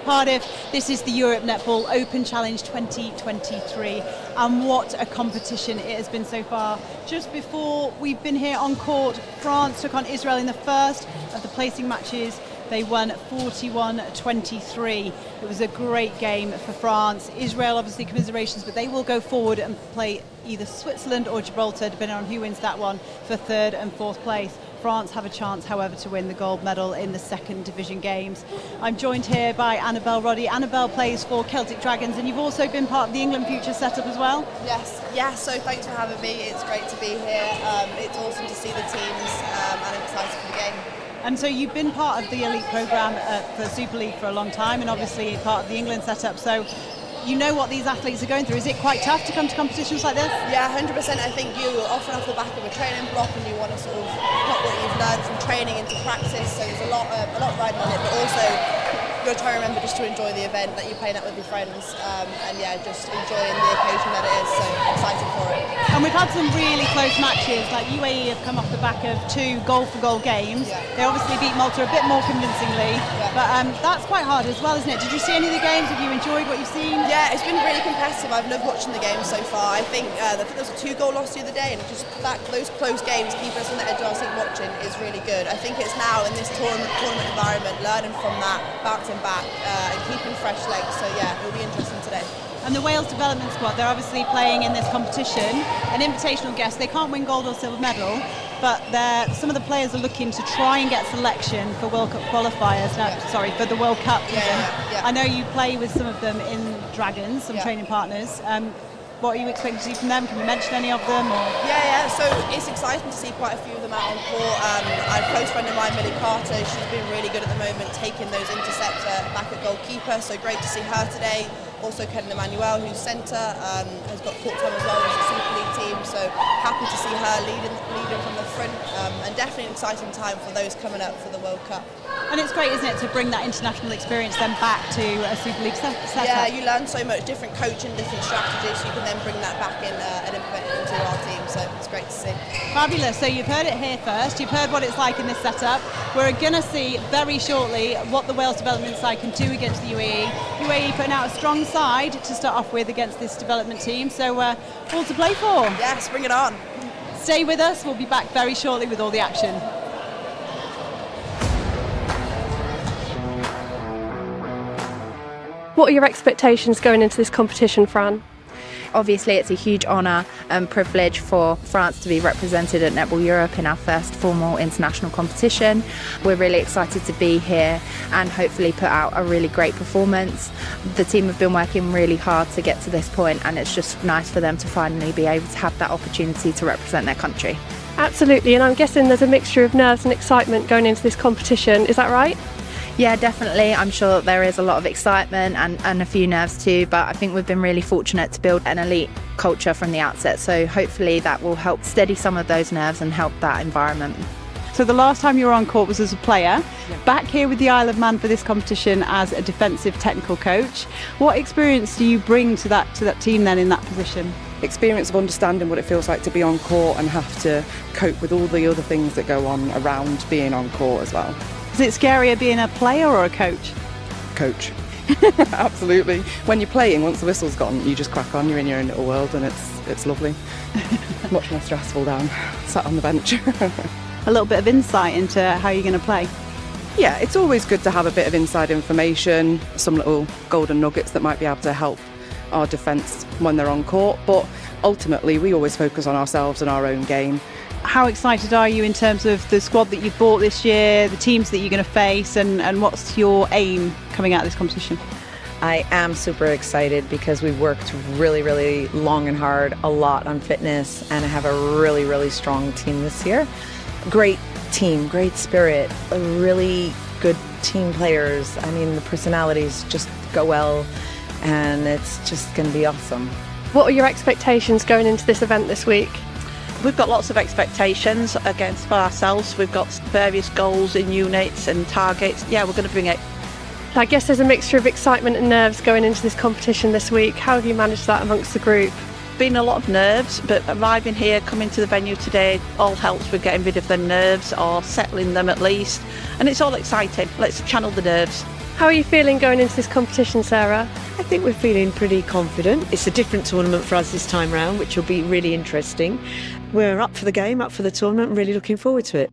part of, this is the Europe Netball Open Challenge 2023, and what a competition it has been so far. Just before we've been here on court, France took on Israel in the first of the placing matches. They won 41-23. It was a great game for France. Israel, obviously, commiserations, but they will go forward and play either Switzerland or Gibraltar, depending on who wins that one, for third and fourth place. France have a chance, however, to win the gold medal in the second division games. I'm joined here by Annabelle Roddy. Annabelle plays for Celtic Dragons, and you've also been part of the England Future setup as well? Yes, so thanks for having me. It's great to be here. It's awesome to see the teams, and I'm excited for the game. And so you've been part of the elite programme for Super League for a long time, and obviously part of the England setup, so you know what these athletes are going through. Is it quite tough to come to competitions like this? Yeah, 100%. I think you're often off the back of a training block and you want to sort of put what you've learned from training into practice, so there's a lot riding on it, but also you've got to try and remember just to enjoy the event, that you're playing out with your friends, and yeah, just enjoying the occasion that it is, so excited for it. And we've had some really close matches, like UAE have come off the back of 2 goal-for-goal games. Yeah. They obviously beat Malta a bit more convincingly, but that's quite hard as well, isn't it? Did you see any of the games? Have you enjoyed what you've seen? Yeah, it's been really competitive. I've loved watching the game so far. I think there was a 2-goal loss the other day, and just those close games keep us on the edge of our seat watching is really good. I think it's now in this tournament environment, learning from that, bouncing back, and keeping fresh legs. So yeah, it'll be interesting today. And the Wales development squad, they're obviously playing in this competition, an invitational guest. They can't win gold or silver medal, but some of the players are looking to try and get selection for World Cup qualifiers. For the World Cup. Yeah. I know you play with some of them in Dragons, some training partners. What are you expecting to see from them? Can you mention any of them? Or? Yeah. So it's exciting to see quite a few of them out on court. A close friend of mine, Millie Carter, she's been really good at the moment, taking those intercepts back at goalkeeper. So great to see her today. Also Kevin Emmanuel, who's centre, has got court time as well as the Super League team. So happy to see her leading from the front, and definitely an exciting time for those coming up for the World Cup. And it's great, isn't it, to bring that international experience then back to a Super League setup? Yeah, you learn so much, different coaching, different strategies. You can then bring that back in and implement it into our team. So it's great to see. Fabulous. So you've heard it here first. You've heard what it's like in this setup. We're going to see very shortly what the Wales development side can do against the UAE. UAE putting out a strong side to start off with against this development team. So all to play for. Yes, bring it on. Stay with us. We'll be back very shortly with all the action. What are your expectations going into this competition, Fran? Obviously, it's a huge honour and privilege for France to be represented at Netball Europe in our first formal international competition. We're really excited to be here and hopefully put out a really great performance. The team have been working really hard to get to this point, and it's just nice for them to finally be able to have that opportunity to represent their country. Absolutely, and I'm guessing there's a mixture of nerves and excitement going into this competition, is that right? Yeah, definitely. I'm sure there is a lot of excitement and a few nerves too, but I think we've been really fortunate to build an elite culture from the outset, so hopefully that will help steady some of those nerves and help that environment. So the last time you were on court was as a player, back here with the Isle of Man for this competition as a defensive technical coach. What experience do you bring to that team then in that position? Experience of understanding what it feels like to be on court and have to cope with all the other things that go on around being on court as well. Is it scarier being a player or a coach? Coach. Absolutely. When you're playing, once the whistle's gone, you just crack on, you're in your own little world, and it's lovely. Much more stressful down, sat on the bench. A little bit of insight into how you're going to play? Yeah, it's always good to have a bit of inside information, some little golden nuggets that might be able to help our defence when they're on court, but ultimately we always focus on ourselves and our own game. How excited are you in terms of the squad that you've bought this year, the teams that you're going to face, and what's your aim coming out of this competition? I am super excited because we've worked really, really long and hard, a lot on fitness, and I have a really, really strong team this year. Great team, great spirit, really good team players. I mean, the personalities just go well, and it's just going to be awesome. What are your expectations going into this event this week? We've got lots of expectations for ourselves. We've got various goals in units and targets. Yeah, we're going to bring it. I guess there's a mixture of excitement and nerves going into this competition this week. How have you managed that amongst the group? Been a lot of nerves, but arriving here, coming to the venue today, all helps with getting rid of the nerves or settling them at least. And it's all exciting. Let's channel the nerves. How are you feeling going into this competition, Sarah? I think we're feeling pretty confident. It's a different tournament for us this time round, which will be really interesting. We're up for the game, up for the tournament, and really looking forward to it.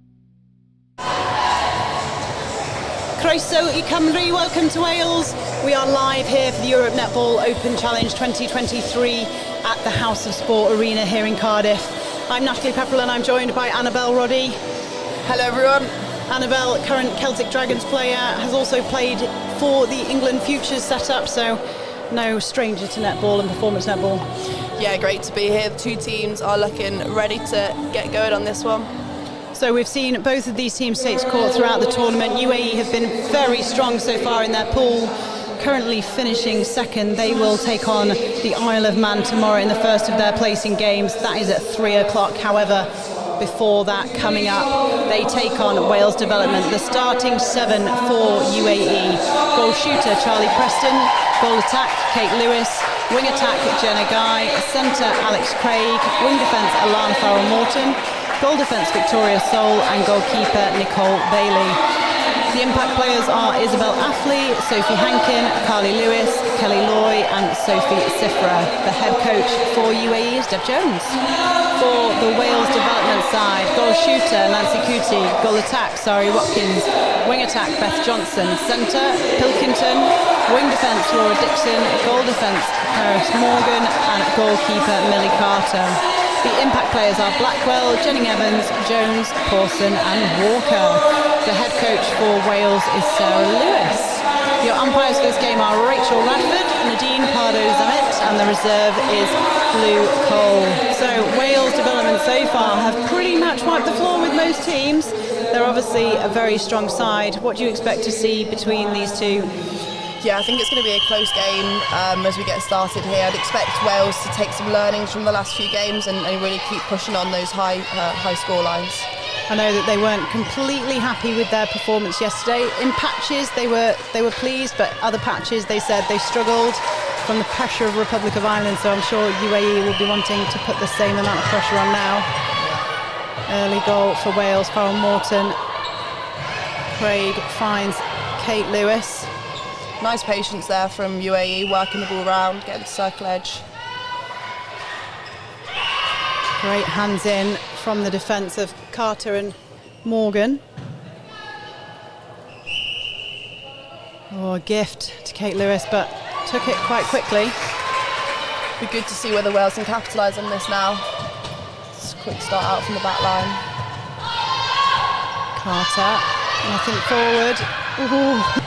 Croeso I Cymru, welcome to Wales. We are live here for the Europe Netball Open Challenge 2023 at the House of Sport Arena here in Cardiff. I'm Natalie Pepperell and I'm joined by Annabelle Roddy. Hello everyone. Annabelle, current Celtic Dragons player, has also played for the England Futures setup, so no stranger to netball and performance netball. Yeah, great to be here. The two teams are looking ready to get going on this one. So we've seen both of these teams take to court throughout the tournament. UAE have been very strong so far in their pool, currently finishing second. They will take on the Isle of Man tomorrow in the first of their placing games. That is at 3 o'clock. However, before that, coming up, they take on Wales Development. The starting seven for UAE: goal shooter Charlie Preston, goal attack Kate Lewis, wing attack Jenna Guy, centre Alex Craig, wing defence Alana Farrell-Morton, goal defence Victoria Soul, and goalkeeper Nicole Bailey. The impact players are Isabel Affley, Sophie Hankin, Carly Lewis, Kelly Loy and Sophie Sifra. The head coach for UAE is Deb Jones. For the Wales Development side, goal shooter Nancy Cootie, goal attack Sari Watkins, wing attack Beth Johnson, centre Pilkington, wing defence Laura Dixon, goal defence Paris Morgan and goalkeeper Millie Carter. The impact players are Blackwell, Jenny Evans, Jones, Pawson and Walker. The head coach for Wales is Sarah Lewis. Your umpires for this game are Rachel Radford, Nadine Pardo-Zamet and the reserve is Lou Cole. So Wales Development so far have pretty much wiped the floor with most teams. They're obviously a very strong side. What do you expect to see between these two? Yeah, I think it's going to be a close game as we get started here. I'd expect Wales to take some learnings from the last few games and really keep pushing on those high score lines. I know that they weren't completely happy with their performance yesterday. In patches, they were pleased, but other patches, they said they struggled from the pressure of Republic of Ireland. So I'm sure UAE will be wanting to put the same amount of pressure on now. Early goal for Wales, Farrell-Morton. Craig finds Kate Lewis. Nice patience there from UAE, working the ball around, getting the circle edge. Great hands in from the defence of Carter and Morgan. Oh, a gift to Kate Lewis, but took it quite quickly. Be good to see whether Wales can capitalise on this now. Just a quick start out from the back line. Carter, nothing forward. Ooh.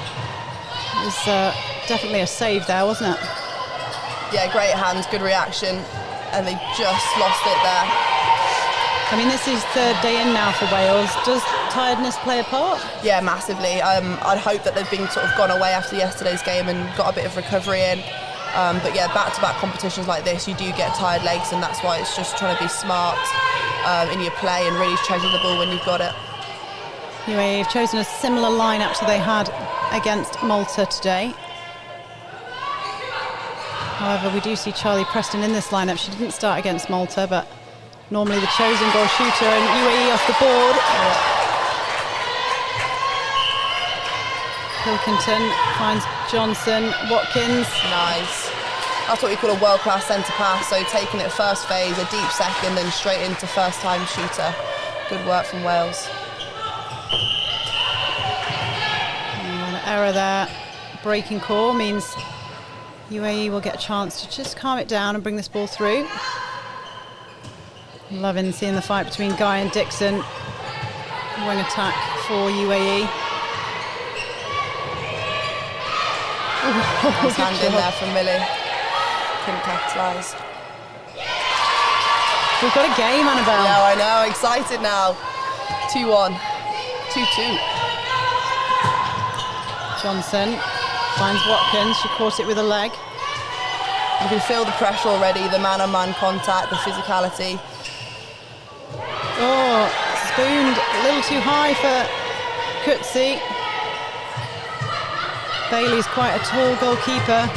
It was definitely a save there, wasn't it? Yeah, great hands, good reaction, and they just lost it there. I mean, this is third day in now for Wales. Does tiredness play a part? Yeah, massively. I'd hope that they've been sort of gone away after yesterday's game and got a bit of recovery in. But yeah, back-to-back competitions like this, you do get tired legs, and that's why it's just trying to be smart in your play and really treasure the ball when you've got it. UAE have chosen a similar lineup to they had against Malta today. However, we do see Charlie Preston in this lineup. She didn't start against Malta, but normally the chosen goal shooter, and UAE off the board. Pilkington finds Johnson, Watkins. Nice. That's what we call a world-class centre pass, so taking it first phase, a deep second, and straight into first-time shooter. Good work from Wales. An error there. Breaking core means UAE will get a chance to just calm it down and bring this ball through. Loving seeing the fight between Guy and Dixon. Wing attack for UAE. Nice hand in there from Millie. Couldn't capitalise. We've got a game, Annabelle. Yeah, I know. Excited now. 2-1. 2-2. Johnson finds Watkins. She caught it with a leg. You can feel the pressure already, the man-on-man contact, the physicality. Oh, spooned a little too high for Coetzee. Bailey's quite a tall goalkeeper.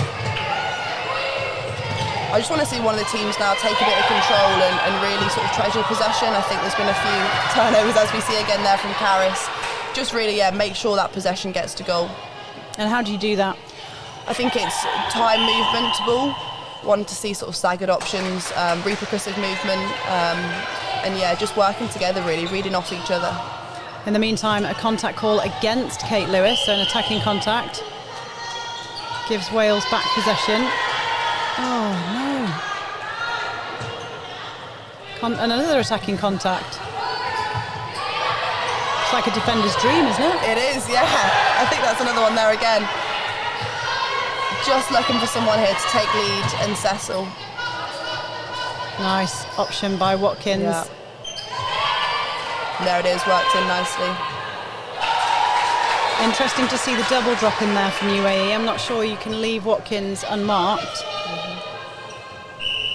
I just want to see one of the teams now take a bit of control and really sort of treasure possession. I think there's been a few turnovers, as we see again there from Caris. Just really, make sure that possession gets to goal. And how do you do that? I think it's time movement to ball, wanting to see sort of staggered options, repercussive movement, and yeah, just working together really, reading off each other. In the meantime, a contact call against Kate Lewis, so an attacking contact. Gives Wales back possession. Oh no. Another attacking contact. It's like a defender's dream, isn't it? It is, yeah. I think that's another one there again. Just looking for someone here to take lead and settle. Nice option by Watkins. Yeah. There it is, worked in nicely. Interesting to see the double drop in there from UAE. I'm not sure you can leave Watkins unmarked.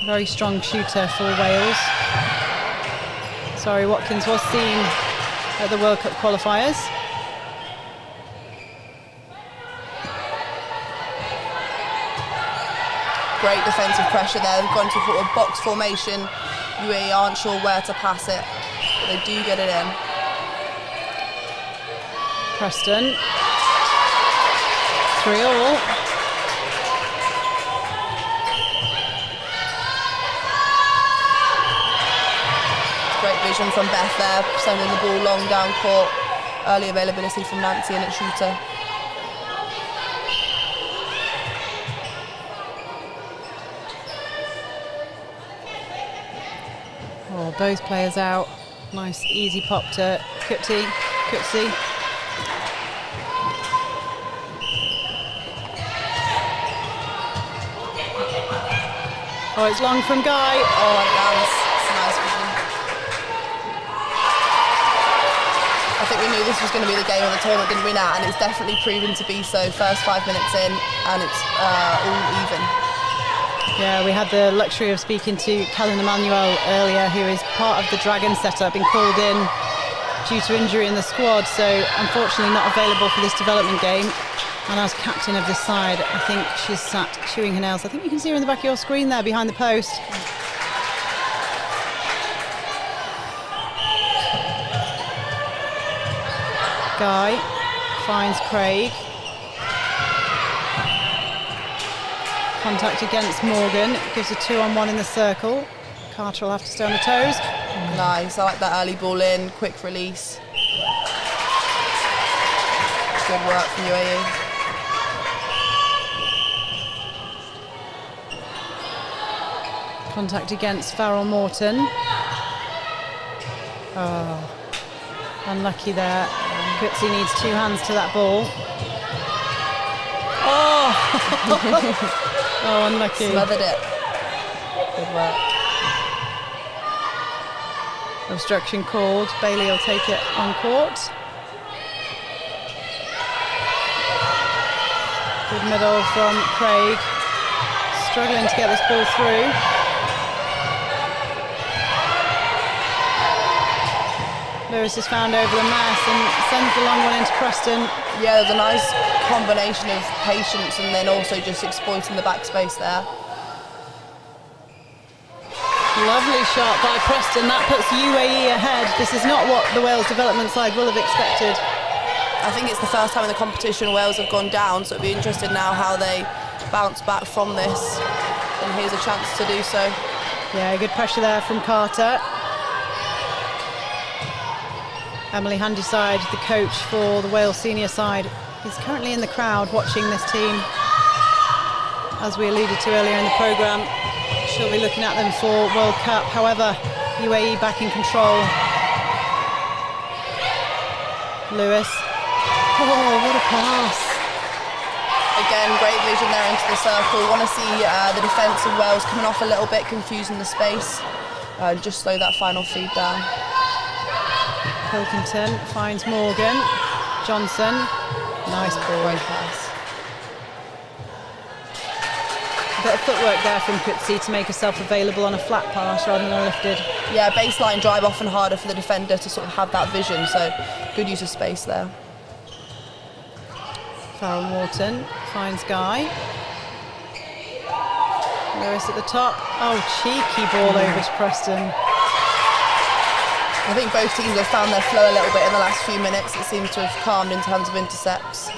Very strong shooter for Wales. Sorry, Watkins was seen at the World Cup qualifiers. Great defensive pressure there. They've gone to sort of box formation. UAE aren't sure where to pass it, but they do get it in. Preston. 3-all. Great vision from Beth there, sending the ball long down court. Early availability from Nancy and its shooter. Oh, both players out. Nice easy pop to Kutsi. Oh, it's long from Guy. Oh, it lands. It's a nice vision. I think we knew this was going to be the game of the tournament, didn't we, Nat? And it's definitely proven to be so. First 5 minutes in, and it's all even. Yeah, we had the luxury of speaking to Callan Emmanuel earlier, who is part of the Dragon setup, been called in due to injury in the squad, so unfortunately not available for this development game. And as captain of this side, I think she's sat chewing her nails. I think you can see her in the back of your screen there behind the post. Guy finds Craig. Contact against Morgan, gives a 2-on-1 in the circle. Carter will have to stay on the toes. Nice, I like that early ball in, quick release. Good work from UAE. Contact against Farrell Morton. Oh, unlucky there. Kutsi needs two hands to that ball. Oh! Oh, unlucky. Smothered it. Good work. Obstruction called. Bailey will take it on court. Good middle from Craig. Struggling to get this ball through. Lewis is found over the mass and sends the long one into Preston. Yeah, there's a nice combination of patience and then also just exploiting the backspace there. Lovely shot by Preston. That puts UAE ahead. This is not what the Wales development side will have expected. I think it's the first time in the competition Wales have gone down, so it'll be interesting now how they bounce back from this. And here's a chance to do so. Yeah, good pressure there from Carter. Emily Handyside, the coach for the Wales senior side, is currently in the crowd watching this team. As we alluded to earlier in the programme, she'll be looking at them for World Cup. However, UAE back in control. Lewis. Oh, what a pass. Again, great vision there into the circle. Want to see the defence of Wales coming off a little bit, confusing the space. Just slow that final feed down. Pilkington finds Morgan. Johnson. Nice ball. Great pass. A bit of footwork there from Kutsi to make herself available on a flat pass rather than a lifted. Yeah, baseline drive often harder for the defender to sort of have that vision, so good use of space there. Farrell Morton finds Guy. Lewis at the top. Oh, cheeky ball over to Preston. I think both teams have found their flow a little bit in the last few minutes. It seems to have calmed in terms of intercepts.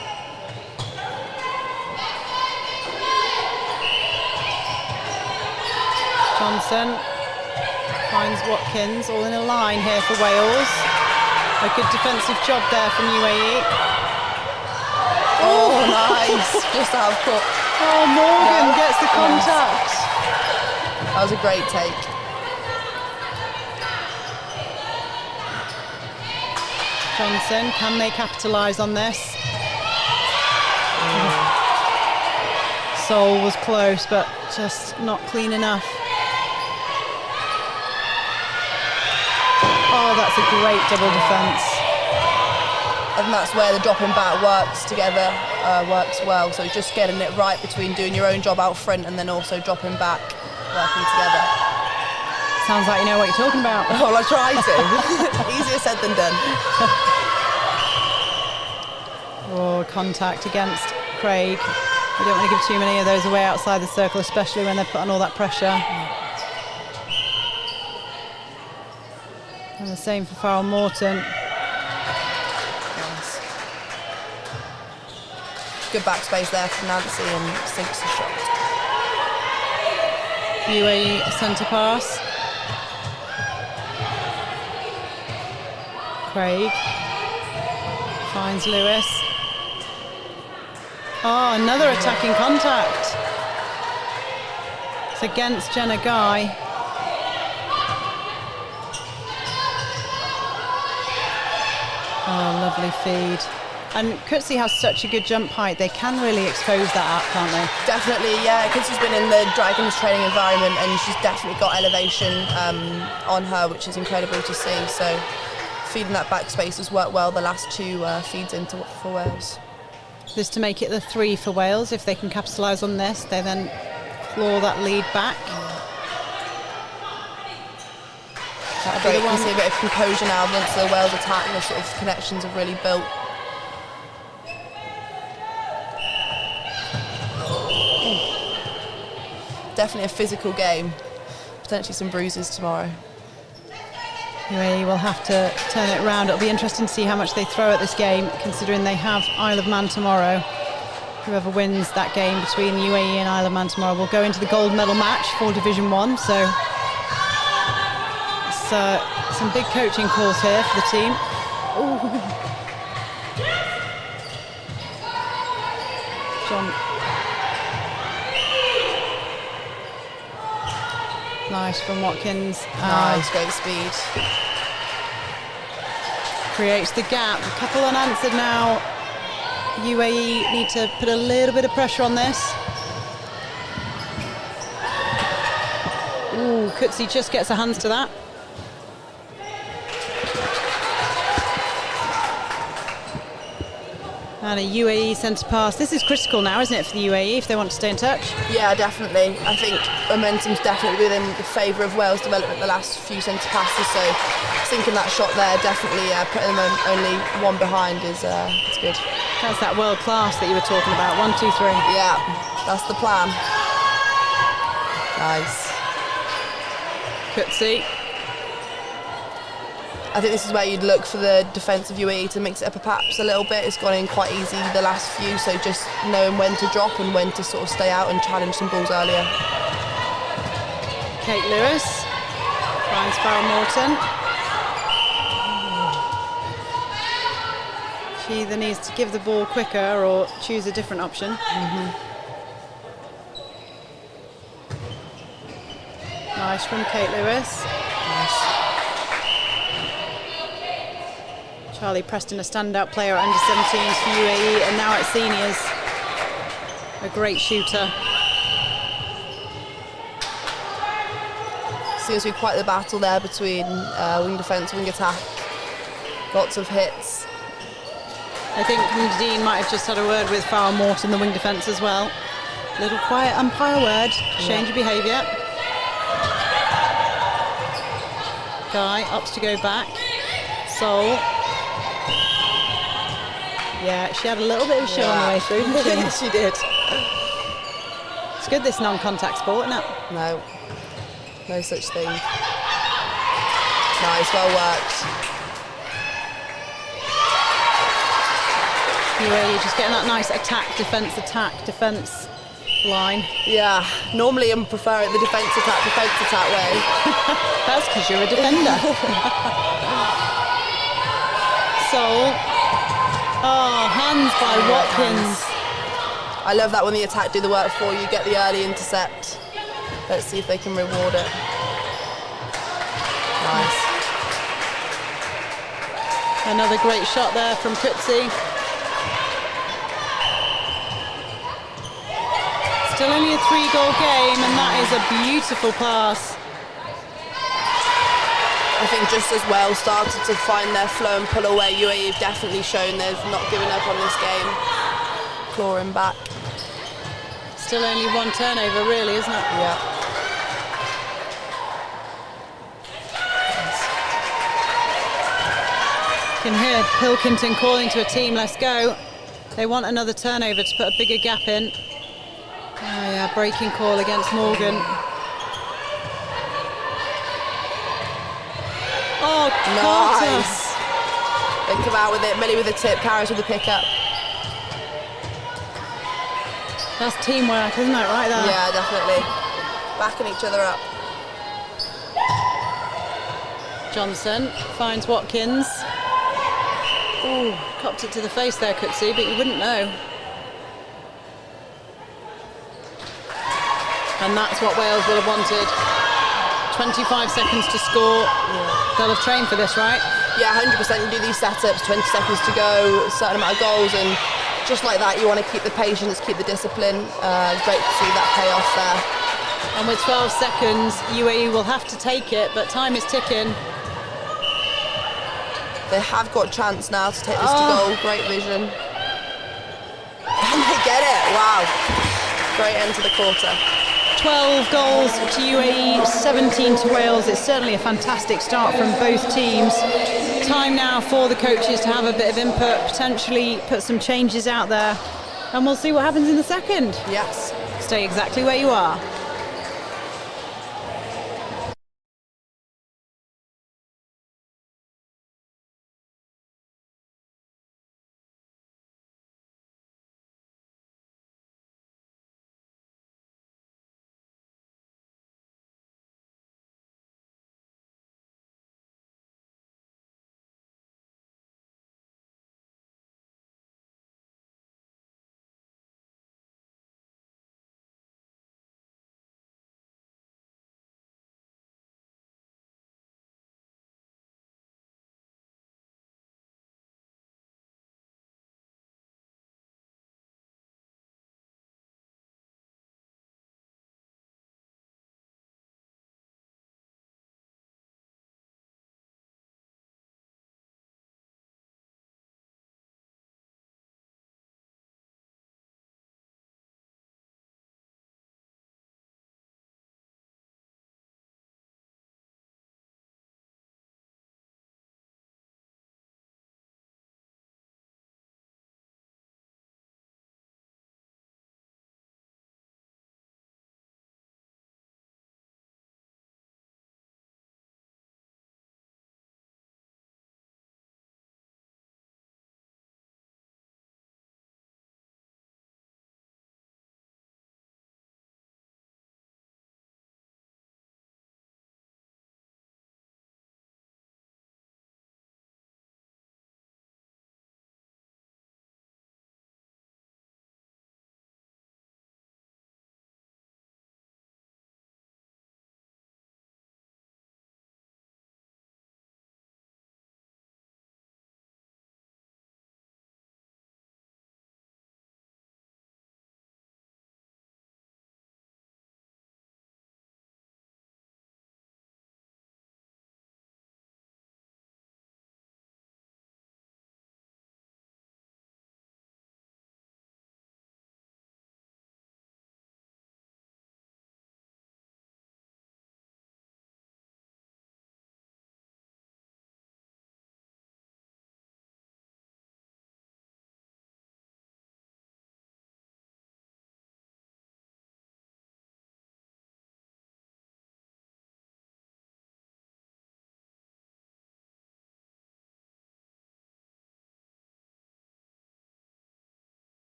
Johnson finds Watkins, all in a line here for Wales. A good defensive job there from UAE. Oh, nice. Just out of court. Oh, Morgan gets the contact. That was a great take. Johnson, can they capitalise on this? Sol was close, but just not clean enough. Oh, that's a great double defence. And that's where the dropping back works together, works well. So just getting it right between doing your own job out front and then also dropping back, working together. Sounds like you know what you're talking about. Well, I try to. Easier said than done. Oh, contact against Craig. You don't want to give too many of those away outside the circle, especially when they're putting all that pressure. And the same for Farrell Morton. Nice. Good backspace there from Nancy and sinks the shot. UAE centre pass. Craig finds Lewis. Oh, another attacking contact. It's against Jenna Guy. Oh, lovely feed. And Kutsi has such a good jump height, they can really expose that up, can't they? Definitely, yeah. Kutzi's been in the Dragons training environment and she's definitely got elevation on her, which is incredible to see. So feeding that backspace has worked well the last two feeds into for Wales. This to make it the 3 for Wales. If they can capitalise on this, they then claw that lead back. Great. You can see a bit of composure now once the Wales attack and the sort of connections have really built. Definitely a physical game. Potentially some bruises tomorrow. UAE will have to turn it around. It'll be interesting to see how much they throw at this game, considering they have Isle of Man tomorrow. Whoever wins that game between UAE and Isle of Man tomorrow will go into the gold medal match for Division 1. So it's some big coaching calls here for the team. Ooh. John. Nice from Watkins. Nice, great speed. Creates the gap. A couple unanswered now. UAE need to put a little bit of pressure on this. Ooh, Kutsi just gets her hands to that. And a UAE centre pass. This is critical now, isn't it, for the UAE if they want to stay in touch? Yeah, definitely. I think momentum's definitely been in the favour of Wales' development the last few centre passes. So sinking that shot there, definitely putting them only one behind is good. That's that world class that you were talking about. 1, 2, 3. Yeah, that's the plan. Nice. Kutsi. I think this is where you'd look for the defence of UAE to mix it up perhaps a little bit. It's gone in quite easy the last few, so just knowing when to drop and when to sort of stay out and challenge some balls earlier. Kate Lewis finds Farrell Morton. She either needs to give the ball quicker or choose a different option. Nice from Kate Lewis. Nice. Charlie Preston, a standout player at under 17s for UAE and now at seniors. A great shooter. Seems to be quite the battle there between wing defence, wing attack. Lots of hits. I think Dean might have just had a word with Farrell Morton, the wing defence as well. Little quiet umpire word, change of behaviour. Guy opts to go back. Sol. Yeah, she had a little bit of a show on the way through, didn't she? She did. It's good, this non-contact sport, isn't it? No, no such thing. Nice, well worked. UAE just getting that nice attack, defence, line. Yeah, normally I'm preferring the defence attack way. That's because you're a defender. Sol. Oh, hands by Watkins. I love that when the attack do the work for you, get the early intercept. Let's see if they can reward it. Nice. Another great shot there from Kutsi. Still only a 3-goal game, and that is a beautiful pass. I think just as Wales started to find their flow and pull away, UAE have definitely shown they've not given up on this game. Clawing back. Still only one turnover, really, isn't it? Yeah. You can hear Pilkington calling to a team, let's go. They want another turnover to put a bigger gap in. Oh yeah, breaking call against Morgan. Oh, nice. They come out with it. Millie with a tip, Carriers with a pickup. That's teamwork, isn't it, right there? Yeah, definitely. Backing each other up. Johnson finds Watkins. Ooh, copped it to the face there, Kutsi, but you wouldn't know. And that's what Wales will have wanted. 25 seconds to score. They'll have trained for this, right? Yeah, 100%. You do these setups, 20 seconds to go, a certain amount of goals, and just like that, you want to keep the patience, keep the discipline. Great to see that pay off there. And with 12 seconds, UAE will have to take it, but time is ticking. They have got a chance now to take this to goal. Great vision. And they get it. Wow. Great end to the quarter. 12 goals to UAE, 17 to Wales. It's certainly a fantastic start from both teams. Time now for the coaches to have a bit of input, potentially put some changes out there, and we'll see what happens in the second. Yes. Stay exactly where you are.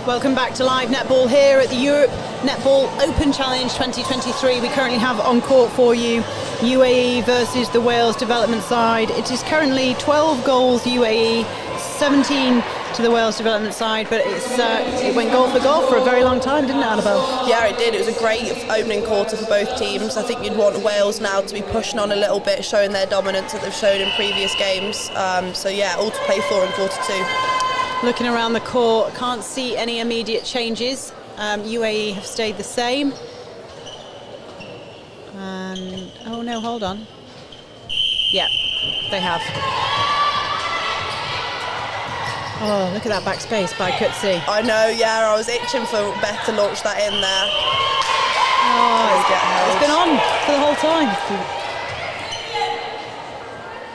Welcome back to Live Netball here at the Europe Netball Open Challenge 2023. We currently have on court for you UAE versus the Wales development side. It is currently 12 goals UAE, 17 to the Wales development side, but it went goal for a very long time, didn't it, Annabelle? Yeah, it did. It was a great opening quarter for both teams. I think you'd want Wales now to be pushing on a little bit, showing their dominance that they've shown in previous games. So yeah, all to play for in quarter two. Looking around the court, can't see any immediate changes. UAE have stayed the same. And oh no, hold on. Yeah, they have. Oh, look at that backspace by Kutsi. I know, yeah, I was itching for Beth to launch that in there. Oh, it's been on for the whole time.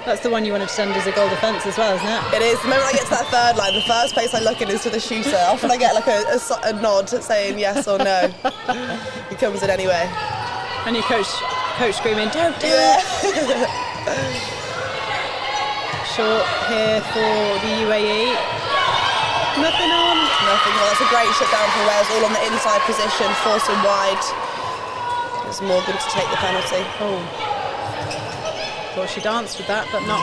That's the one you want to send as a goal defence as well, isn't it? It is. The moment I get to that third line, the first place I look in is to the shooter. Often I get like a nod saying yes or no. He comes in anyway. And your coach screaming, don't do it! Short here for the UAE. Nothing on. Nothing on. That's a great shutdown for Wales, all on the inside position, forcing wide. There's Morgan to take the penalty. Oh. Thought she danced with that, but not.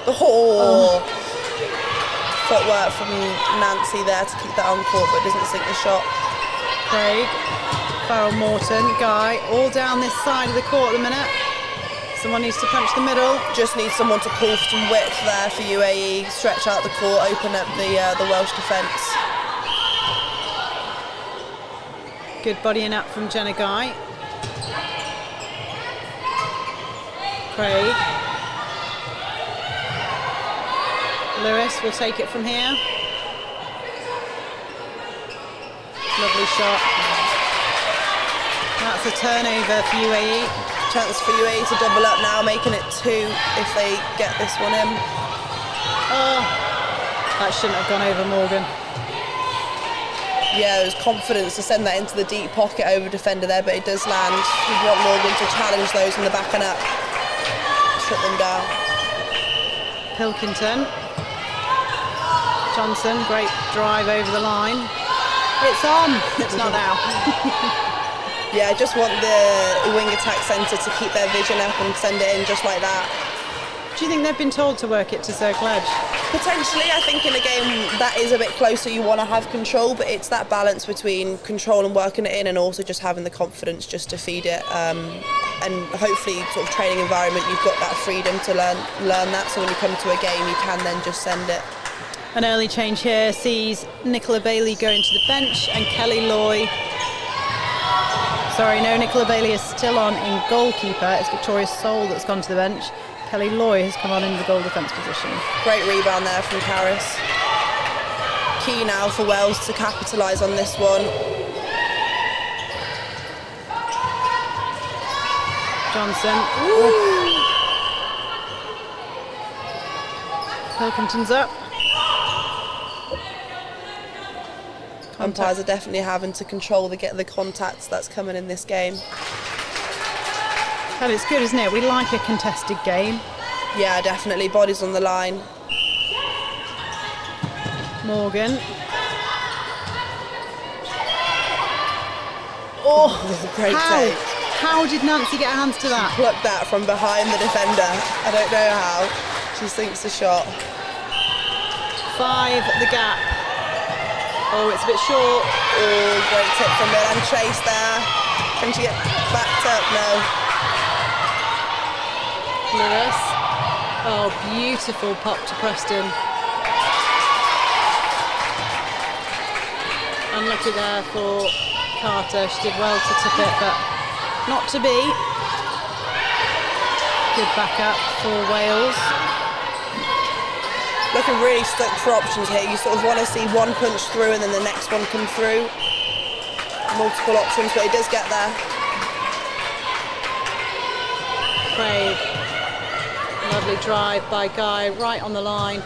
Oh. Footwork from Nancy there to keep that on court, but doesn't sink the shot. Craig, Farrell Morton, Guy, all down this side of the court at the minute. Someone needs to punch the middle. Just needs someone to pull some width there for UAE, stretch out the court, open up the Welsh defence. Good bodying up from Jenna Guy. Craig. Lewis will take it from here. Lovely shot. That's a turnover for UAE. Chance for UAE to double up now, making it 2 if they get this one in. Oh, that shouldn't have gone over Morgan. Yeah, there's confidence to send that into the deep pocket over defender there, but it does land. You'd want Morgan to challenge those in the back and up. Shut them down. Pilkington. Johnson, great drive over the line. It's on. It's not out. Yeah, I just want the wing attack centre to keep their vision up and send it in just like that. Do you think they've been told to work it to circle edge? Potentially, I think in a game that is a bit closer, you want to have control, but it's that balance between control and working it in and also just having the confidence just to feed it. And hopefully, sort of training environment, you've got that freedom to learn that, so when you come to a game, you can then just send it. An early change here sees Nicola Bailey going to the bench and Kelly Loy. Sorry, no, Nicola Bailey is still on in goalkeeper. It's Victoria Soul that's gone to the bench. Kelly Loy has come on in the goal defence position. Great rebound there from Caris. Key now for Wales to capitalise on this one. Johnson. Pilkington's up. Umpires are definitely having to control the contacts that's coming in this game. Well, it's good, isn't it? We like a contested game. Yeah, definitely. Bodies on the line. Morgan. Oh, great take. How did Nancy get her hands to that? She plucked that from behind the defender. I don't know how. She sinks the shot. 5, the gap. Oh, it's a bit short. Oh, great tip from Milan Chase there. Can she get backed up? No. Lewis. Oh, beautiful pop to Preston. Unlucky there for Carter. She did well to tip it, but not to be. Good backup for Wales. Looking really stuck for options here. You sort of want to see one punch through and then the next one come through. Multiple options, but he does get there. Craig. Lovely drive by Guy, right on the line.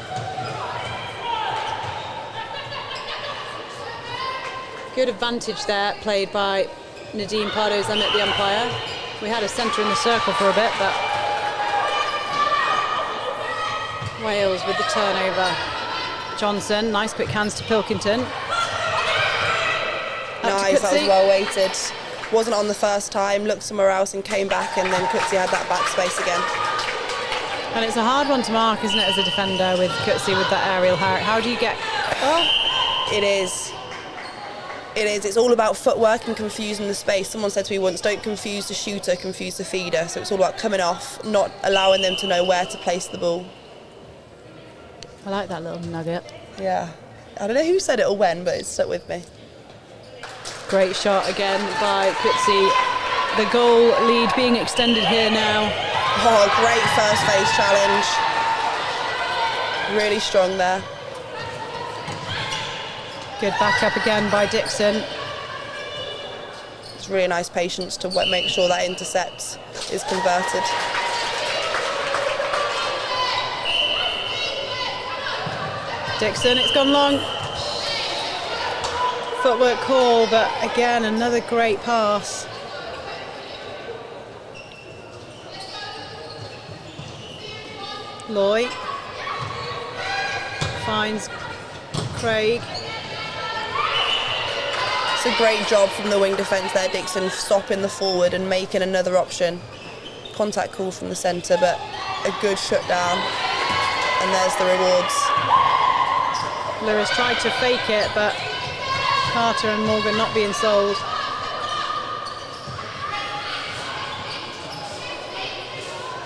Good advantage there, played by Nadine Pardo-Zammit, the umpire. We had a centre in the circle for a bit, but Wales with the turnover. Johnson, nice quick hands to Pilkington. Nice, that was well weighted. Wasn't on the first time, looked somewhere else and came back, and then Coetzee had that back space again. And it's a hard one to mark, isn't it, as a defender with Coetzee with that aerial. How do you get... It is. It's all about footwork and confusing the space. Someone said to me once, don't confuse the shooter, confuse the feeder. So it's all about coming off, not allowing them to know where to place the ball. I like that little nugget. Yeah. I don't know who said it or when, but it's stuck with me. Great shot again by Coetzee. The goal lead being extended here now. Oh, great first phase challenge. Really strong there. Good back up again by Dixon. It's really nice patience to make sure that intercept is converted. Dixon, it's gone long. Footwork call, but again, another great pass. Loy finds Craig. It's a great job from the wing defence there, Dixon, stopping the forward and making another option. Contact call from the centre, but a good shutdown. And there's the rewards. Lewis tried to fake it, but Carter and Morgan not being sold.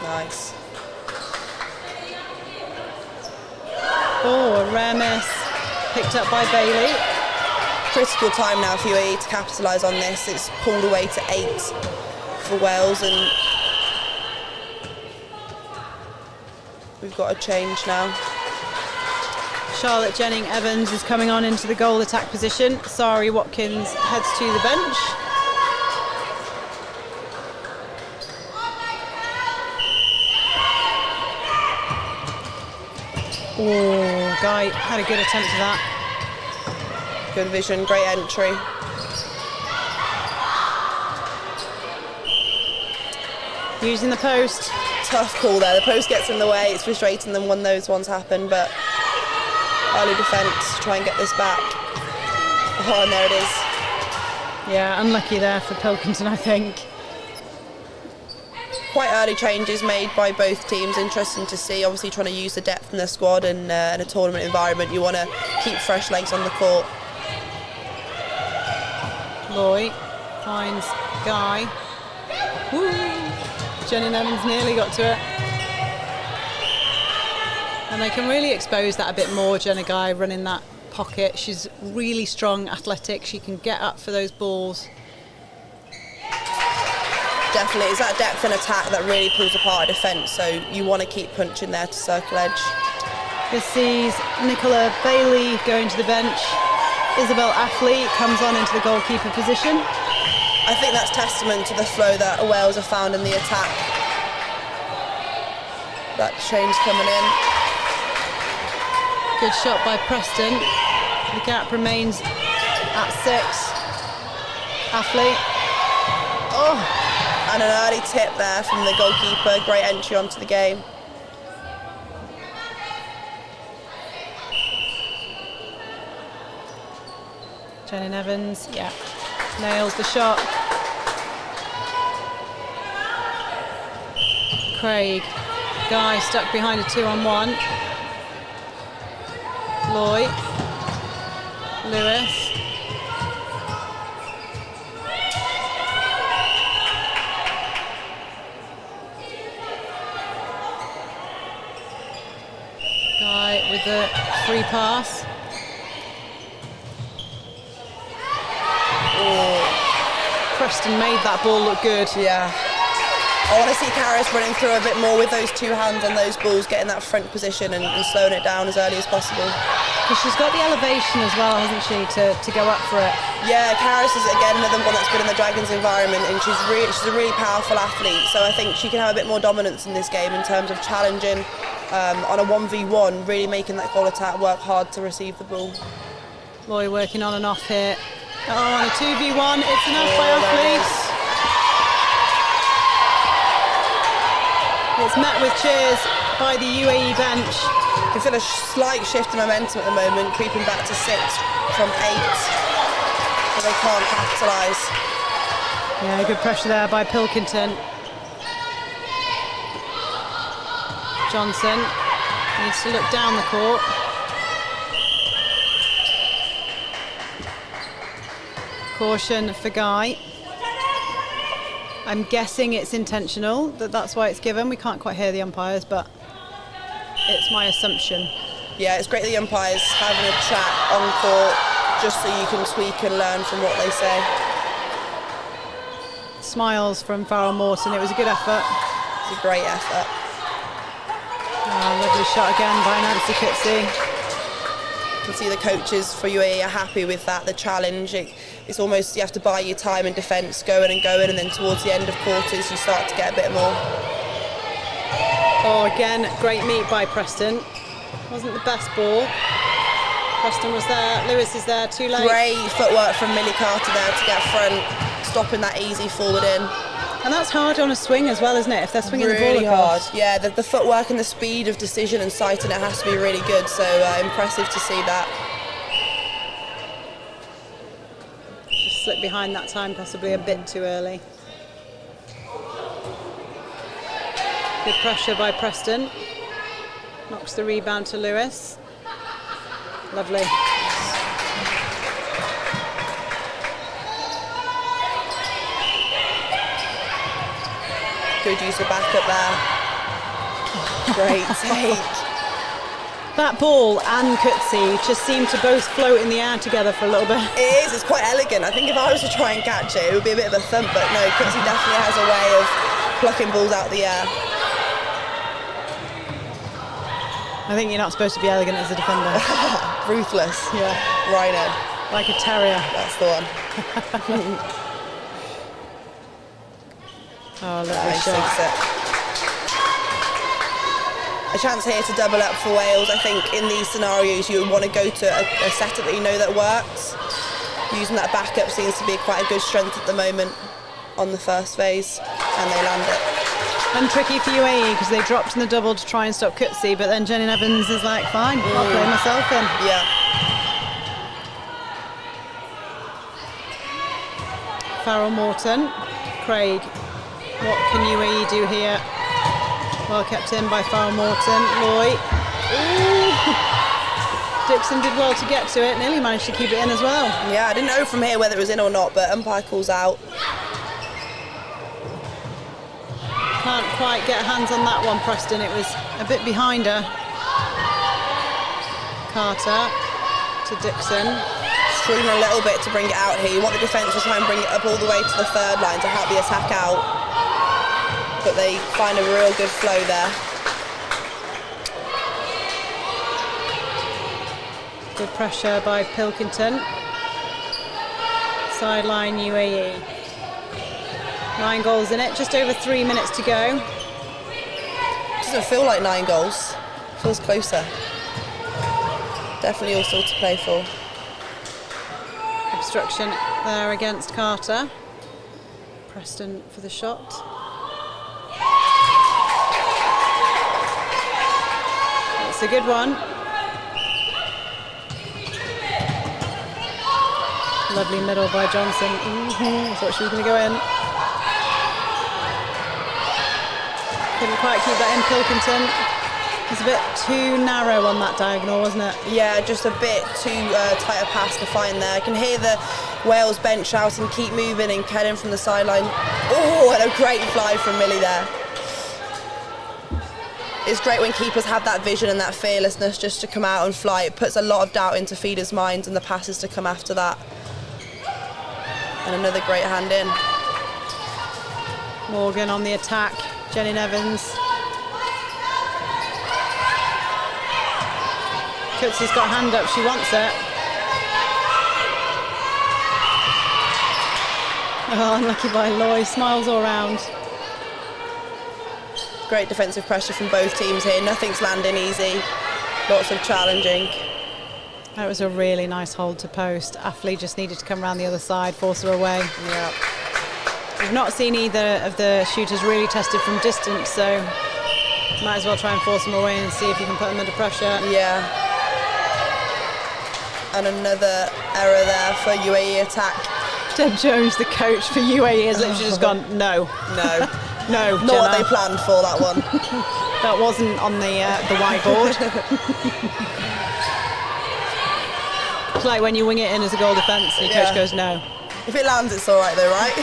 Nice. Oh, a rare miss. Picked up by Bailey. Critical time now for UAE to capitalise on this. It's pulled away to 8 for Wales, and we've got a change now. Charlotte Jennings-Evans is coming on into the goal attack position. Sari Watkins heads to the bench. Oh, Guy had a good attempt at that. Good vision, great entry. Using the post. Tough call there. The post gets in the way. It's frustrating them when those ones happen, but early defence to try and get this back. Oh, and there it is. Yeah, unlucky there for Pilkington, I think. Quite early changes made by both teams. Interesting to see. Obviously trying to use the depth in their squad, and in a tournament environment you want to keep fresh legs on the court. Loy finds Guy. Woo! Jenny Evans nearly got to it. And they can really expose that a bit more, Jenna Guy running that pocket. She's really strong, athletic. She can get up for those balls. Definitely, it's that depth and attack that really pulls apart a defence, so you want to keep punching there to circle edge. This sees Nicola Bailey going to the bench. Isabel Affley comes on into the goalkeeper position. I think that's testament to the flow that Wales have found in the attack. That change coming in. Good shot by Preston. The gap remains at 6. Affley. Oh! And an early tip there from the goalkeeper. Great entry onto the game. Jenny Evans, yeah, nails the shot. Craig. Guy stuck behind a 2-on-1. Loy. Lewis. Guy with the free pass. Preston made that ball look good. Yeah. I want to see Karis running through a bit more with those two hands on those balls, getting that front position and slowing it down as early as possible. Because she's got the elevation as well, hasn't she, to go up for it? Yeah, Karis is again another one that's been in the Dragons environment, and she's a really powerful athlete. So I think she can have a bit more dominance in this game in terms of challenging on a 1v1, really making that goal attack work hard to receive the ball. Loy working on and off here. Oh, on a 2v1, it's enough by Affley. It's met with cheers by the UAE bench. You can feel a slight shift in momentum at the moment, creeping back to 6 from 8, but they can't capitalise. Yeah, good pressure there by Pilkington. Johnson needs to look down the court. Caution for Guy. I'm guessing it's intentional, that's why it's given. We can't quite hear the umpires, but it's my assumption. Yeah, it's great the umpires having a chat on court just so you can tweak and learn from what they say. Smiles from Farrell Morton. It was a good effort. It's a great effort. Lovely shot again by Nancy Coetzee. You can see the coaches for UAE are happy with that, the challenge. It's almost, you have to buy your time in defence, going, and then towards the end of quarters you start to get a bit more. Oh, again, great meet by Preston. Wasn't the best ball. Preston was there, Lewis is there, too late. Great footwork from Millie Carter there to get front, stopping that easy forward in. And that's hard on a swing as well, isn't it? If they're swinging really the ball across. hard. Yeah, the footwork and the speed of decision and sighting it has to be really good, so impressive to see that. Just slipped behind that time, possibly a bit too early. Good pressure by Preston. Knocks the rebound to Lewis. Lovely. Good use of backup there. Great take. That ball and Coetzee just seem to both float in the air together for a little bit. It is, it's quite elegant. I think if I was to try and catch it, it would be a bit of a thump, but no, Coetzee definitely has a way of plucking balls out of the air. I think you're not supposed to be elegant as a defender. Ruthless. Yeah. Rhino. Like a terrier. That's the one. Oh, lovely Nice, shot. sinks it. A chance here to double up for Wales. I think in these scenarios you would want to go to a setup that you know that works. Using that backup seems to be quite a good strength at the moment on the first phase, and they land it. And tricky for UAE because they dropped in the double to try and stop Coetzee, but then Jenny Evans is like, fine, I'll play myself in. Yeah. Farrell Morton, Craig, what can UAE do here? Well kept in by Farrell Morton, Loy. Ooh. Dixon did well to get to it, nearly managed to keep it in as well. Yeah, I didn't know from here whether it was in or not, but umpire calls out. Can't quite get hands on that one, Preston. It was a bit behind her. Carter to Dixon. Struggling a little bit to bring it out here. You want the defence to try and bring it up all the way to the third line to help the attack out. But they find a real good flow there. Good pressure by Pilkington. Sideline UAE. 9 goals in it, just over 3 minutes to go. Doesn't feel like 9 goals. Feels closer. Definitely all still to play for. Obstruction there against Carter. Preston for the shot. It's a good one. Lovely middle by Johnson. I thought she was going to go in. Couldn't quite keep that in, Pilkington. It was a bit too narrow on that diagonal, wasn't it? Yeah, just a bit too tight a pass to find there. I can hear the Wales bench shouting, keep moving, and Kellen from the sideline. Oh, and a great fly from Millie there. It's great when keepers have that vision and that fearlessness just to come out and fly. It puts a lot of doubt into feeders' minds and the passes to come after that. And another great hand in. Morgan on the attack. Jenny Evans. Coetzee's got a hand up, she wants it. Oh, unlucky by Loy, smiles all round. Great defensive pressure from both teams here. Nothing's landing easy. Lots of challenging. That was a really nice hold to post. Affley just needed to come around the other side, force her away. Yeah. We've not seen either of the shooters really tested from distance, so Might as well try and force them away and see if you can put them under pressure. Yeah. And another error there for UAE attack. Deb Jones, the coach for UAE, has literally just gone, no. No. No, Not what they planned for, that one. That wasn't on the whiteboard. It's like when you wing it in as a goal defence and your coach goes, no. If it lands, it's all right though, right?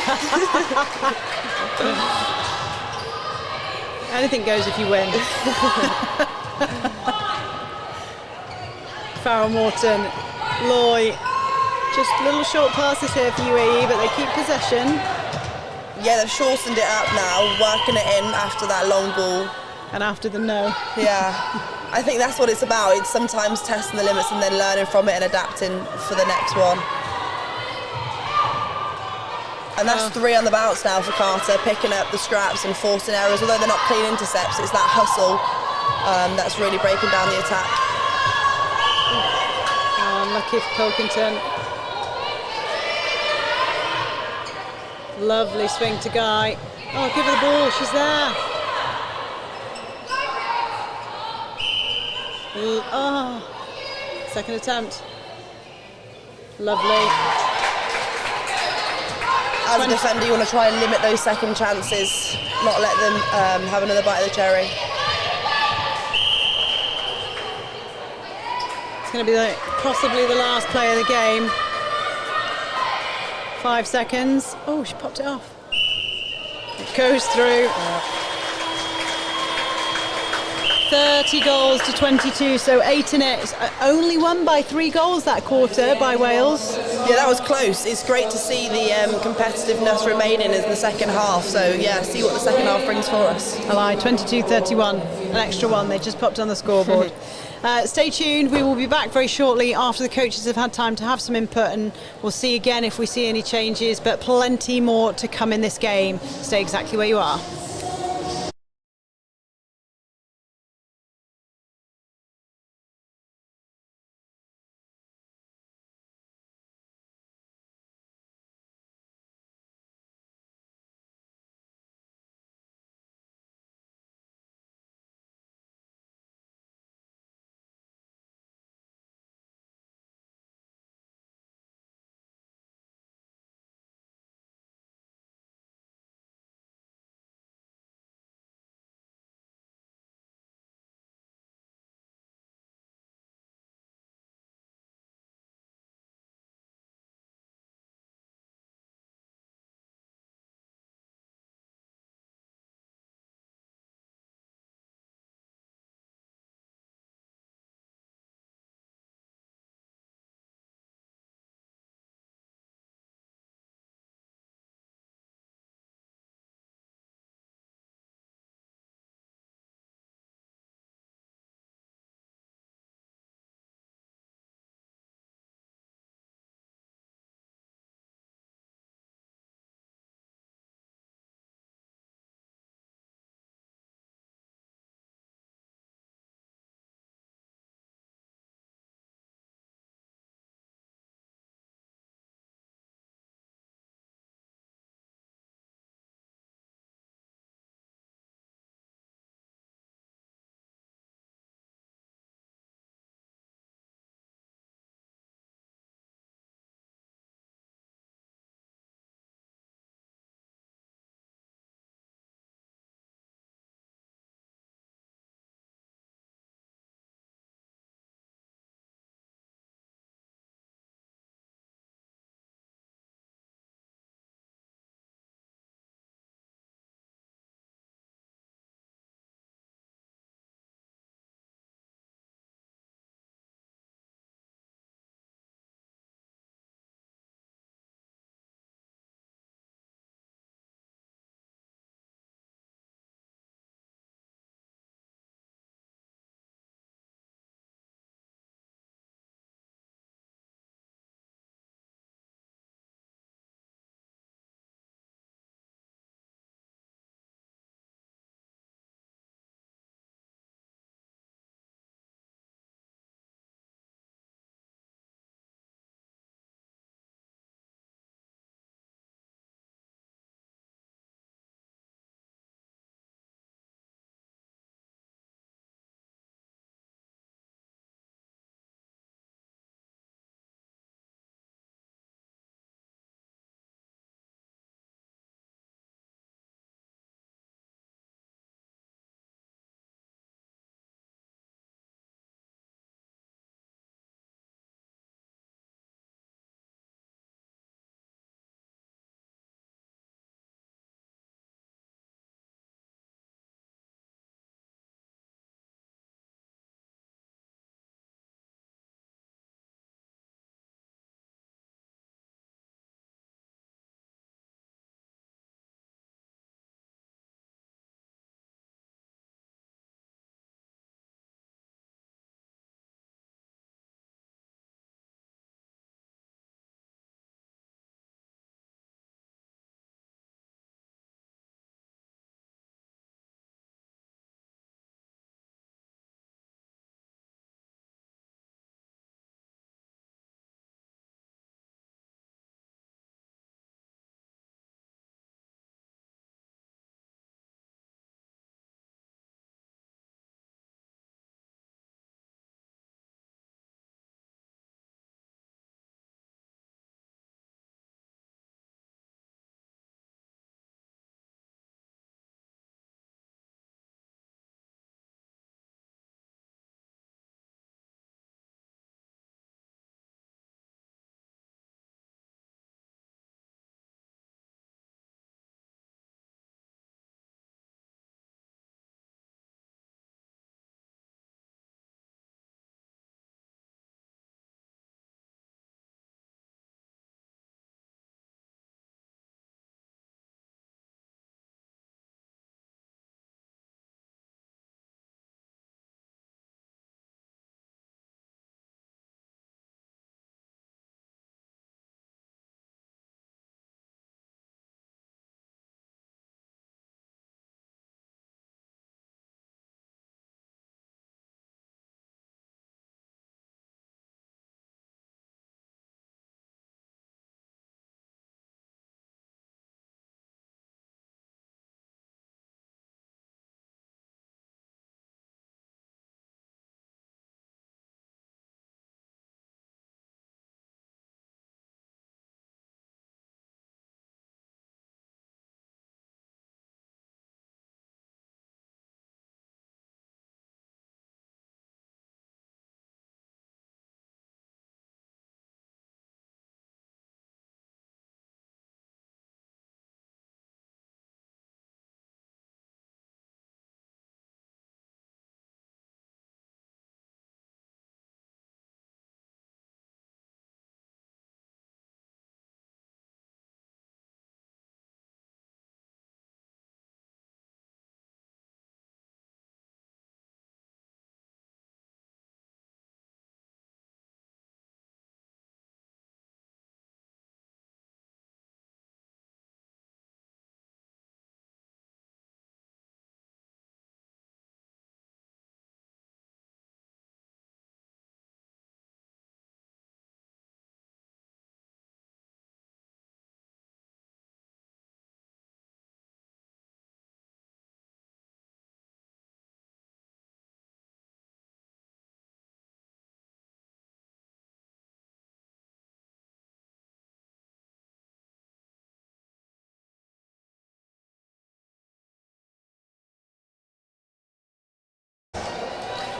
Anything goes if you win. Farrell Morton, Loy, just little short passes here for UAE, but they keep possession. Yeah, they've shortened it up now, working it in after that long ball. And after the no. Yeah, I think that's what it's about. It's sometimes testing the limits and then learning from it and adapting for the next one. And that's 3 on the bounce now for Carter, picking up the scraps and forcing errors. Although they're not clean intercepts, it's that hustle that's really breaking down the attack. Unlucky for Pilkington. Lovely swing to Guy. Oh, give her the ball, she's there. Second attempt. Lovely. As a defender, you want to try and limit those second chances, not let them have another bite of the cherry. It's going to be possibly the last play of the game. 5 seconds. Oh, she popped it off. It goes through. 30 goals to 22, so 8 in it. Only won by 3 goals that quarter by Wales. Yeah, that was close. It's great to see the competitiveness remaining in the second half. So yeah, see what the second half brings for us. I lied, 22-31, an extra one. They just popped on the scoreboard. Stay tuned. We will be back very shortly after the coaches have had time to have some input, and we'll see again if we see any changes, but plenty more to come in this game. Stay exactly where you are.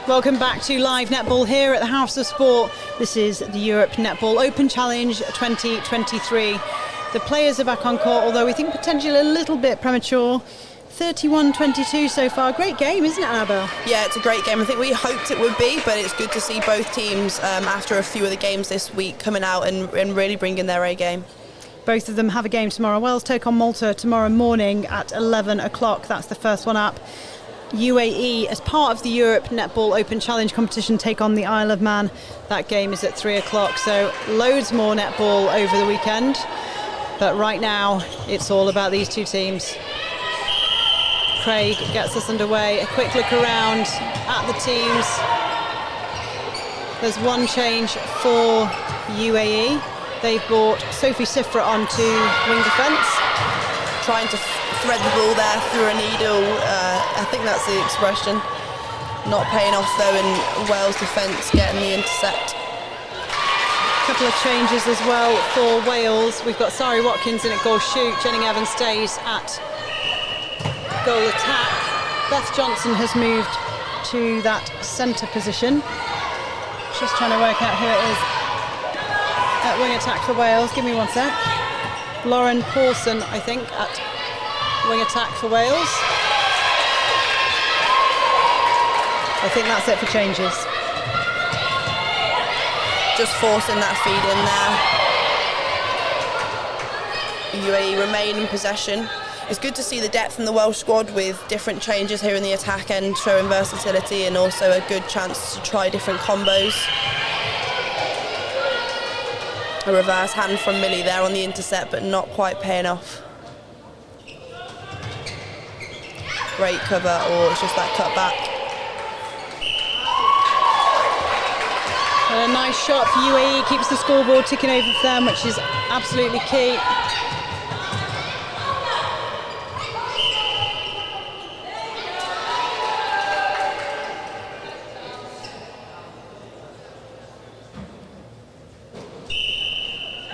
Welcome back to live netball here at the House of Sport. This is the Europe Netball Open Challenge 2023. The players are back on court, although we think potentially a little bit premature. 31-22 so far. Great game, isn't it, Annabelle? Yeah, it's a great game. I think we hoped it would be, but it's good to see both teams, after a few of the games this week, coming out and really bringing their A game. Both of them have a game tomorrow. Wales take on Malta tomorrow morning at 11 o'clock. That's the first one up. UAE, as part of the Europe Netball Open Challenge competition, take on the Isle of Man. That game is at 3 o'clock. So loads more netball over the weekend. But right now, it's all about these two teams. Craig gets us underway. A quick look around at the teams. There's one change for UAE. They've brought Sophie Sifra onto wing defence. Trying to thread the ball there through a needle. I think that's the expression. Not paying off though, in Wales defence getting the intercept. A couple of changes as well for Wales. We've got Sari Watkins in at goal shoot. Jenny Evans stays at goal attack. Beth Johnson has moved to that centre position. Just trying to work out who it is at wing attack for Wales. Give me one sec. Lauren Pawson, I think, at wing attack for Wales. I think that's it for changes. Just forcing that feed in there. UAE remain in possession. It's good to see the depth in the Welsh squad with different changes here in the attack end, showing versatility and also a good chance to try different combos. A reverse hand from Millie there on the intercept, but not quite paying off. Great cover, or it's just that cut back. And a nice shot for UAE, keeps the scoreboard ticking over for them, which is absolutely key.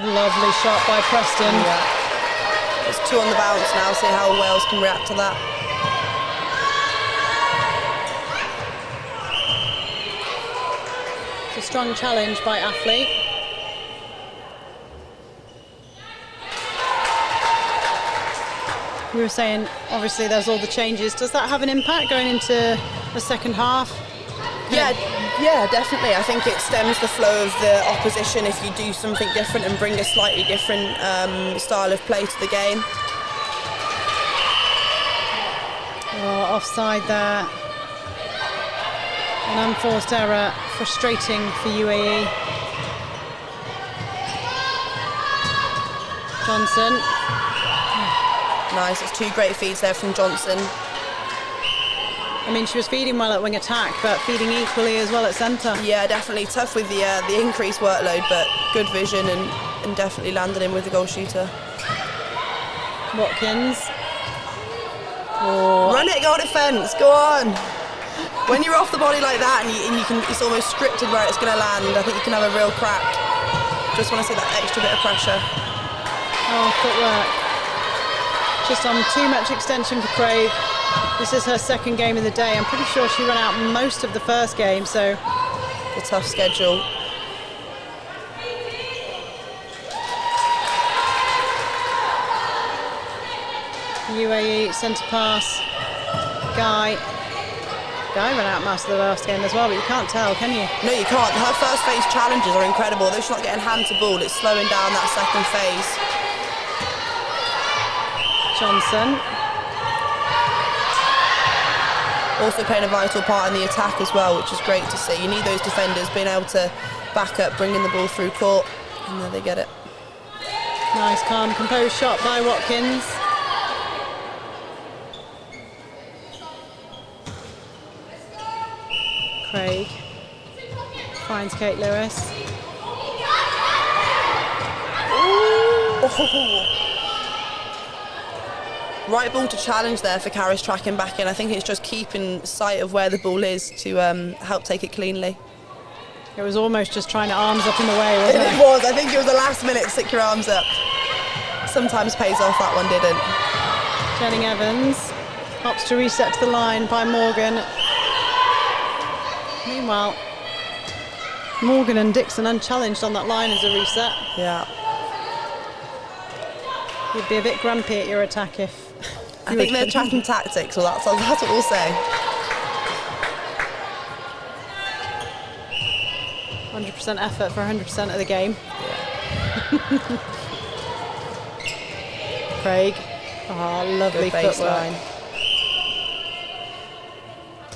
Lovely shot by Preston. Yeah. It's 2 on the bounce now, see how Wales can react to that. It's a strong challenge by Athlete. We were saying, obviously, there's all the changes. Does that have an impact going into the second half? Yeah, definitely. I think it stems the flow of the opposition if you do something different and bring a slightly different style of play to the game. Oh, offside there. An unforced error, frustrating for UAE. Johnson. Nice, it's 2 great feeds there from Johnson. I mean, she was feeding well at wing attack, but feeding equally as well at centre. Yeah, definitely tough with the increased workload, but good vision and definitely landed in with the goal shooter. Watkins. Oh. Run it, goal defence, go on. When you're off the body like that and you can, it's almost scripted where it's going to land, I think you can have a real crack. Just want to see that extra bit of pressure. Oh, footwork. Just on too much extension for Craig. This is her second game of the day. I'm pretty sure she ran out most of the first game, so... A tough schedule. UAE centre pass. Guy ran out most of the last game as well, but you can't tell, can you? No, you can't. Her first phase challenges are incredible. Though she's not getting hand to ball, it's slowing down that second phase. Johnson. Also playing a vital part in the attack as well, which is great to see. You need those defenders being able to back up, bringing the ball through court, and there they get it. Nice, calm, composed shot by Watkins. Craig finds Kate Lewis. Oh. Right ball to challenge there for Karis tracking back in. I think it's just keeping sight of where the ball is to help take it cleanly. It was almost just trying to arms up in the way, wasn't it? It was. I think it was the last minute, stick your arms up. Sometimes pays off, that one didn't. Jenny Evans opts to reset to the line by Morgan. Meanwhile, Morgan and Dixon unchallenged on that line as a reset. Yeah. You'd be a bit grumpy at your attack if... I think they're tracking tactics, well that's what we'll say. 100% effort for 100% of the game. Yeah. Craig. Oh, lovely Good footwork. baseline.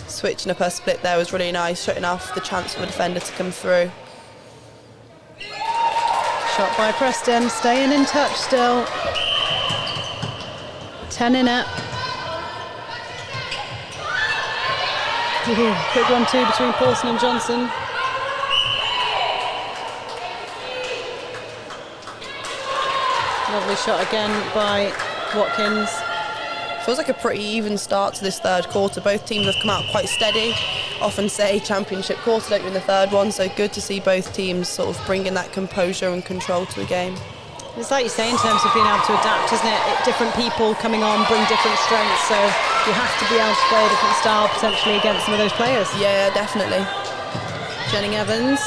Switching up her split there was really nice, shutting off the chance for the defender to come through. Shot by Preston, staying in touch still. 10 in it. Quick 1-2 between Paulson and Johnson. Lovely shot again by Watkins. Feels like a pretty even start to this third quarter. Both teams have come out quite steady. Often say championship quarter, don't you, in the third one, so good to see both teams sort of bringing that composure and control to a game. It's like you say in terms of being able to adapt, isn't it? Different people coming on bring different strengths, so you have to be able to play a different style potentially against some of those players. Yeah, definitely. Jenning Evans.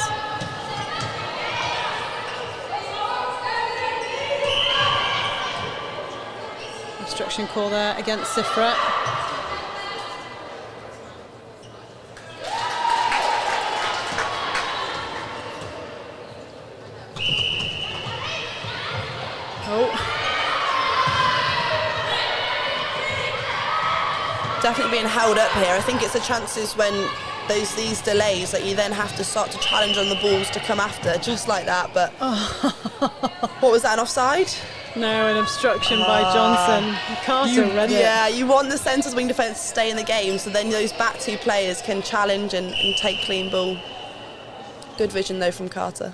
Obstruction call there against Sifra. Definitely being held up here. I think it's the chances when these delays that you then have to start to challenge on the balls to come after, just like that. But what was that, an offside? No, an obstruction by Johnson. Carter read it. Yeah, you want the centres wing defence to stay in the game, so then those back two players can challenge and take clean ball. Good vision though from Carter.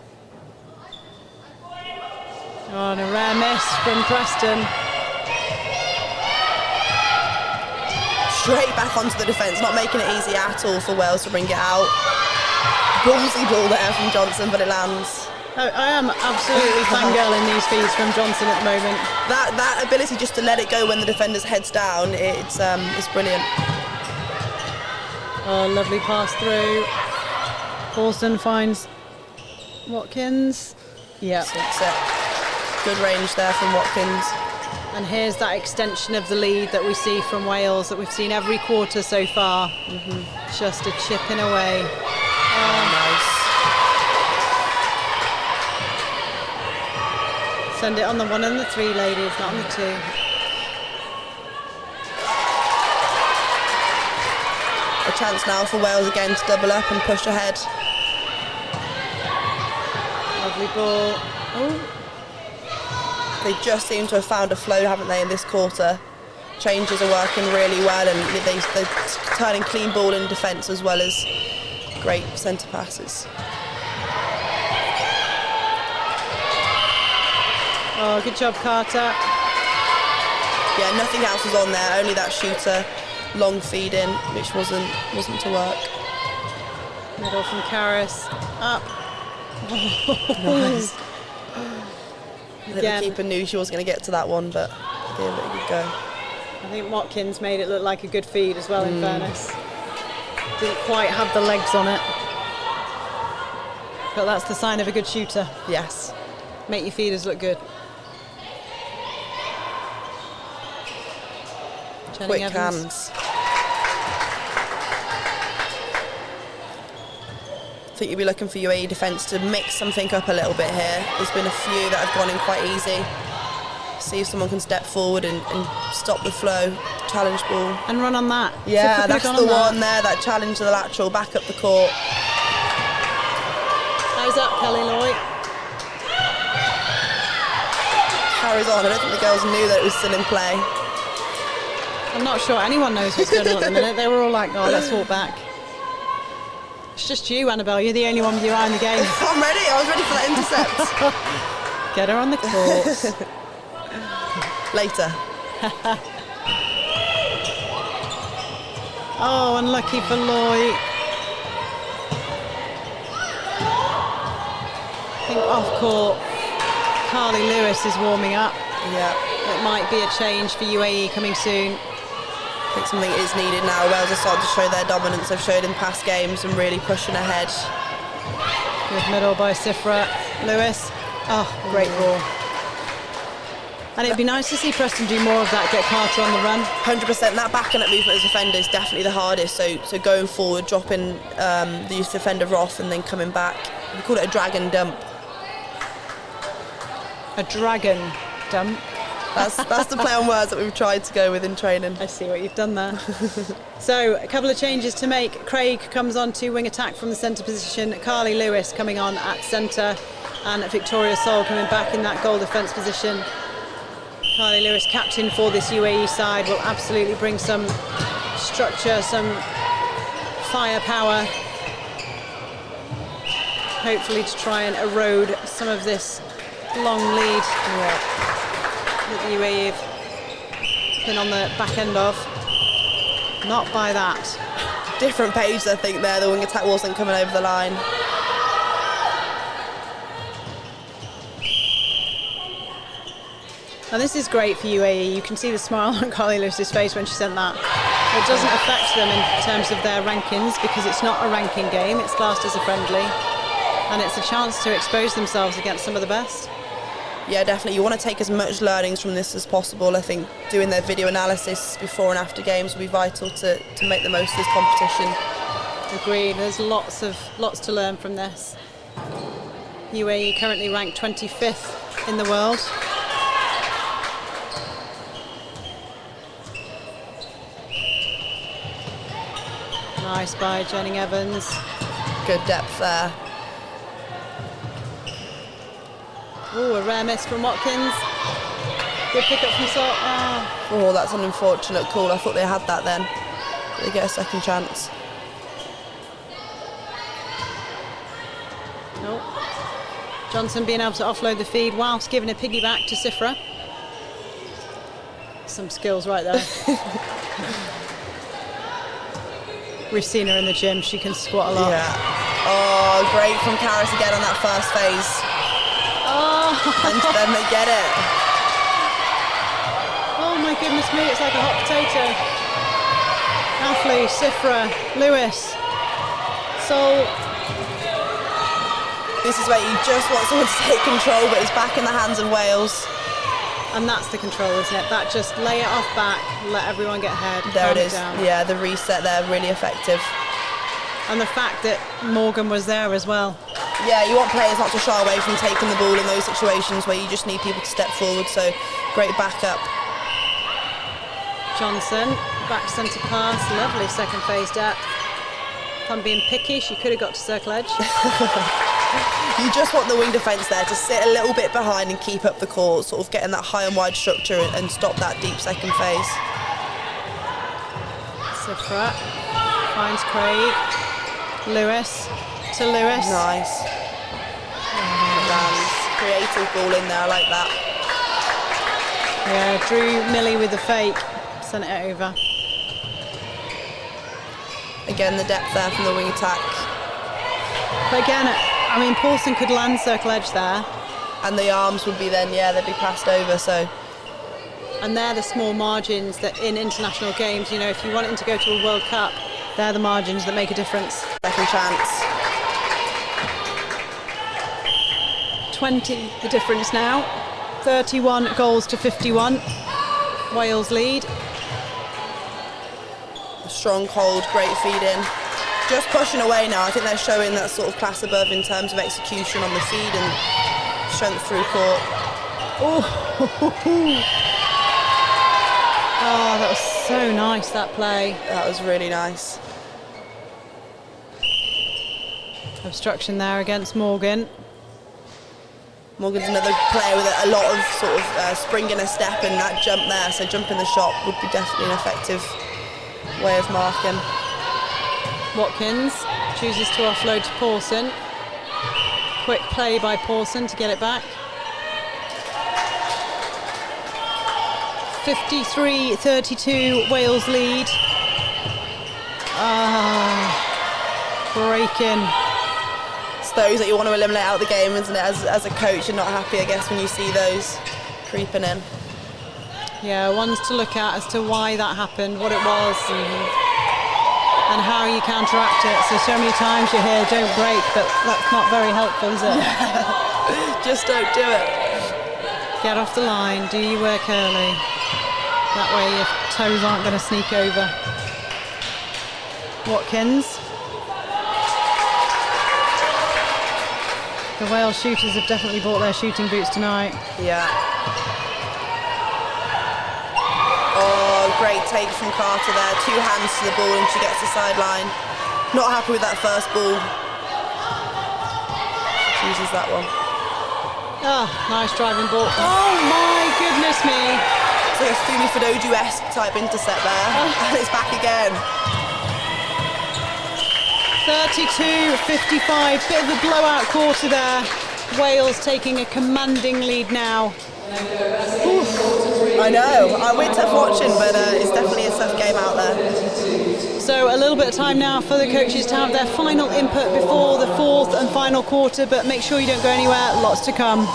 Oh, and a rare miss from Preston. Straight back onto the defence, not making it easy at all for Wales to bring it out. Ballsy ball there from Johnson, but it lands. I am absolutely fangirling these feeds from Johnson at the moment. That ability just to let it go when the defender's head's down, it's brilliant. Oh, lovely pass through. Paulson finds Watkins. Yeah. Good range there from Watkins. And here's that extension of the lead that we see from Wales that we've seen every quarter so far. Just a chipping away. Nice. Send it on the 1 and the 3, ladies, not on the 2. A chance now for Wales again to double up and push ahead. Lovely ball. Oh. They just seem to have found a flow, haven't they, in this quarter? Changes are working really well, and they're turning clean ball in defence as well as great centre passes. Oh, good job, Carter. Yeah, nothing else was on there, only that shooter long feed in, which wasn't to work. Middle from Karras. Up. Nice. I think the keeper knew she was going to get to that one, but gave it a good go. I think Watkins made it look like a good feed as well, in fairness. Didn't quite have the legs on it. But that's the sign of a good shooter. Yes. Make your feeders look good. Quick hands. I think you'll be looking for UAE defence to mix something up a little bit here. There's been a few that have gone in quite easy. See if someone can step forward and stop the flow, challenge ball. And run on that. Yeah, that's the one there, that challenge to the lateral, back up the court. How's that, Kelly Lloyd? Carries on. I don't think the girls knew that it was still in play. I'm not sure anyone knows what's going on at the minute. They were all like, oh, let's walk back. It's just you, Annabelle. You're the only one with your eye on the game. I'm ready. I was ready for that intercept. Get her on the court. Later. Oh, unlucky for Loy. I think off court, Carly Lewis is warming up. Yeah. It might be a change for UAE coming soon. think something is needed now. Wales are starting to show their dominance they've showed in past games and really pushing ahead. Good middle by Sifra. Lewis. Oh, great ball. And it'd be nice to see Preston do more of that, get Carter on the run. 100%. That back and up movement as a defender is definitely the hardest. So going forward, dropping the youth defender off and then coming back. We call it a dragon dump. A dragon dump. That's the play on words that we've tried to go with in training. I see what you've done there. So a couple of changes to make. Craig comes on to wing attack from the centre position. Carly Lewis coming on at centre, and Victoria Sol coming back in that goal defence position. Carly Lewis, captain for this UAE side, will absolutely bring some structure, some firepower, hopefully to try and erode some of this long lead that the UAE have been on the back end of. Not by that. Different page, I think, there. The wing attack wasn't coming over the line. And this is great for UAE. You can see the smile on Carly Lewis's face when she sent that. It doesn't affect them in terms of their rankings because it's not a ranking game, it's classed as a friendly. And it's a chance to expose themselves against some of the best. Yeah, definitely. You want to take as much learnings from this as possible. I think doing their video analysis before and after games will be vital to make the most of this competition. Agreed. There's lots to learn from this. UAE currently ranked 25th in the world. Nice by Jenny Evans. Good depth there. Oh, a rare miss from Watkins. Good pick up from Sol. Oh, that's an unfortunate call. I thought they had that then. They get a second chance. Nope. Johnson being able to offload the feed whilst giving a piggyback to Sifra. Some skills right there. We've seen her in the gym. She can squat a lot. Yeah. Oh, great from Karis again on that first phase. Oh. And then they get it. Oh my goodness me, it's like a hot potato. Athley, Sifra, Lewis, Sol. This is where you just want someone to take control, but it's back in the hands of Wales. And that's the control, isn't it? That just lay it off back, let everyone get ahead. There it is. Down. Yeah, the reset there, really effective. And the fact that Morgan was there as well. Yeah, you want players not to shy away from taking the ball in those situations where you just need people to step forward, so great backup. Johnson, back centre pass, lovely second phase depth. If I'm being picky, she could have got to circle edge. You just want the wing defence there to sit a little bit behind and keep up the court, sort of getting that high and wide structure and stop that deep second phase. Sifra finds Craig. Lewis to Lewis. Nice. Creative ball in there, I like that. Yeah, Drew Milley with the fake, sent it over. Again, the depth there from the wing attack. But again, I mean, Paulson could land circle edge there. And the arms would be then, yeah, they'd be passed over, so. And they're the small margins that in international games, you know, if you want it to go to a World Cup, they're the margins that make a difference. Second chance. 20 the difference now. 31 goals to 51. Wales lead. A strong hold, great feed in. Just pushing away now. I think they're showing that sort of class above in terms of execution on the feed and strength through court. Oh, that was so nice, that play. That was really nice. Obstruction there against Morgan. Morgan's another player with a lot of sort of spring in a step and that jump there, so jumping the shot would be definitely an effective way of marking. Watkins chooses to offload to Paulson. Quick play by Paulson to get it back. 53-32, Wales lead. Breaking. It's those that you want to eliminate out of the game, isn't it? As a coach, you're not happy, I guess, when you see those creeping in. Yeah, ones to look at as to why that happened, what it was, and how you counteract it. So many times you hear don't break, but that's not very helpful, is it? Just don't do it. Get off the line, do your work early. That way your toes aren't going to sneak over. Watkins. The Wales shooters have definitely bought their shooting boots tonight. Yeah. Oh, great take from Carter there. 2 hands to the ball and she gets the sideline. Not happy with that first ball. She uses that one. Oh, nice driving ball. Oh my goodness me. It's like a Fumi Fadoju-esque type intercept there. And it's back again. 32-55, bit of a blowout quarter there. Wales taking a commanding lead now. I know, we're tough watching, but it's definitely a tough game out there. So a little bit of time now for the coaches to have their final input before the 4th and final quarter, but make sure you don't go anywhere, lots to come.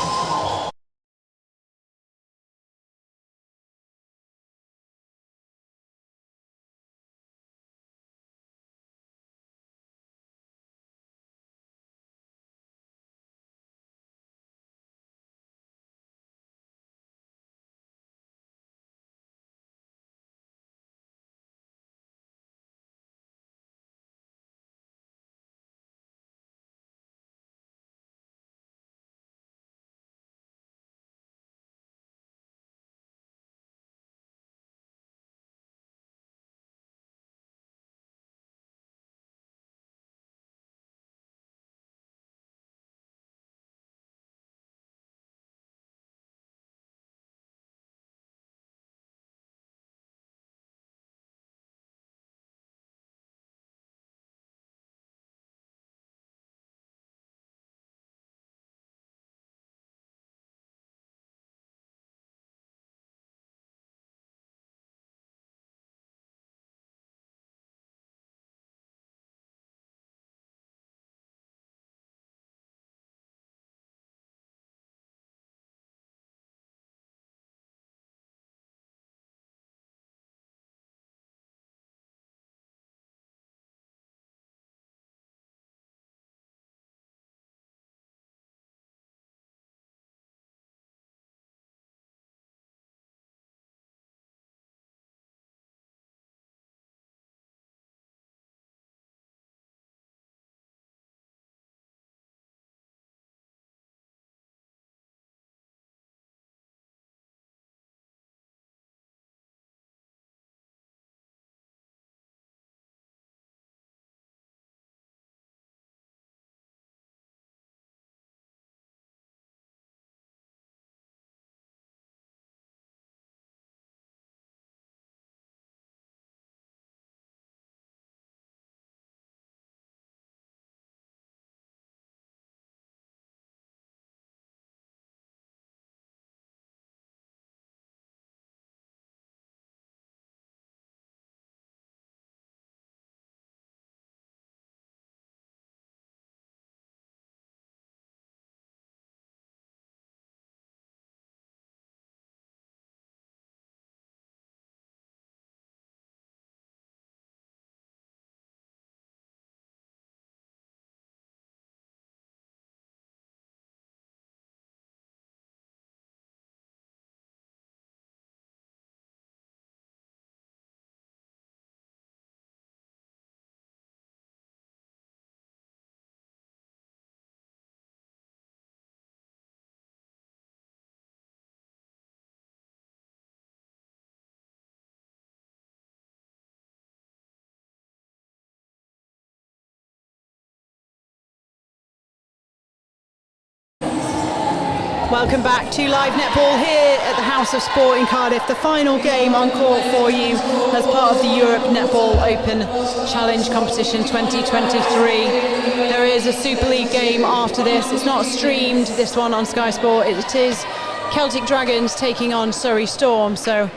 Welcome back to Live Netball here at the House of Sport in Cardiff. The final game on court for you as part of the Europe Netball Open Challenge Competition 2023. There is a Super League game after this. It's not streamed, this one on Sky Sport. It is Celtic Dragons taking on Surrey Storm. So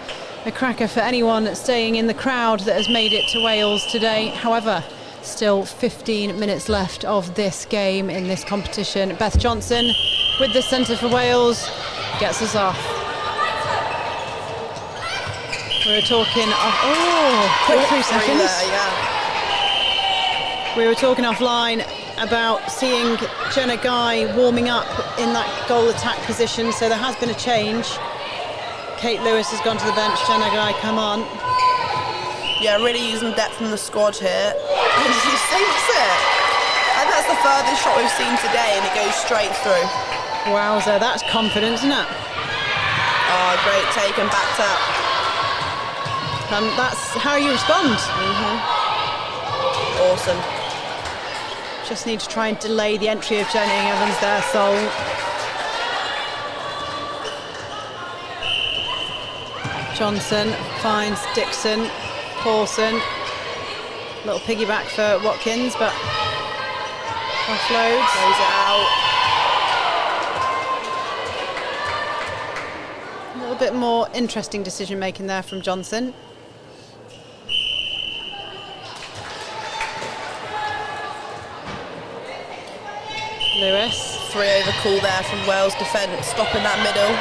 a cracker for anyone staying in the crowd that has made it to Wales today. However, still 15 minutes left of this game in this competition. Beth Johnson with the centre for Wales gets us off. We were talking quick 3 seconds. There, yeah. We were talking offline about seeing Jenna Guy warming up in that goal attack position, so there has been a change. Kate Lewis has gone to the bench. Jenna Guy, come on. Yeah, really using depth from the squad here. And she sinks it. And that's the furthest shot we've seen today, and it goes straight through. Wowza, that's confidence, isn't it? Oh, great take and backed up. And that's how you respond. Awesome. Just need to try and delay the entry of Jenny Evans there, Sol. Johnson finds Dixon. Paulson. Little piggyback for Watkins, but offloads. Throws it out. A little bit more interesting decision making there from Johnson. Lewis. 3 over call there from Wales defence, stopping that middle,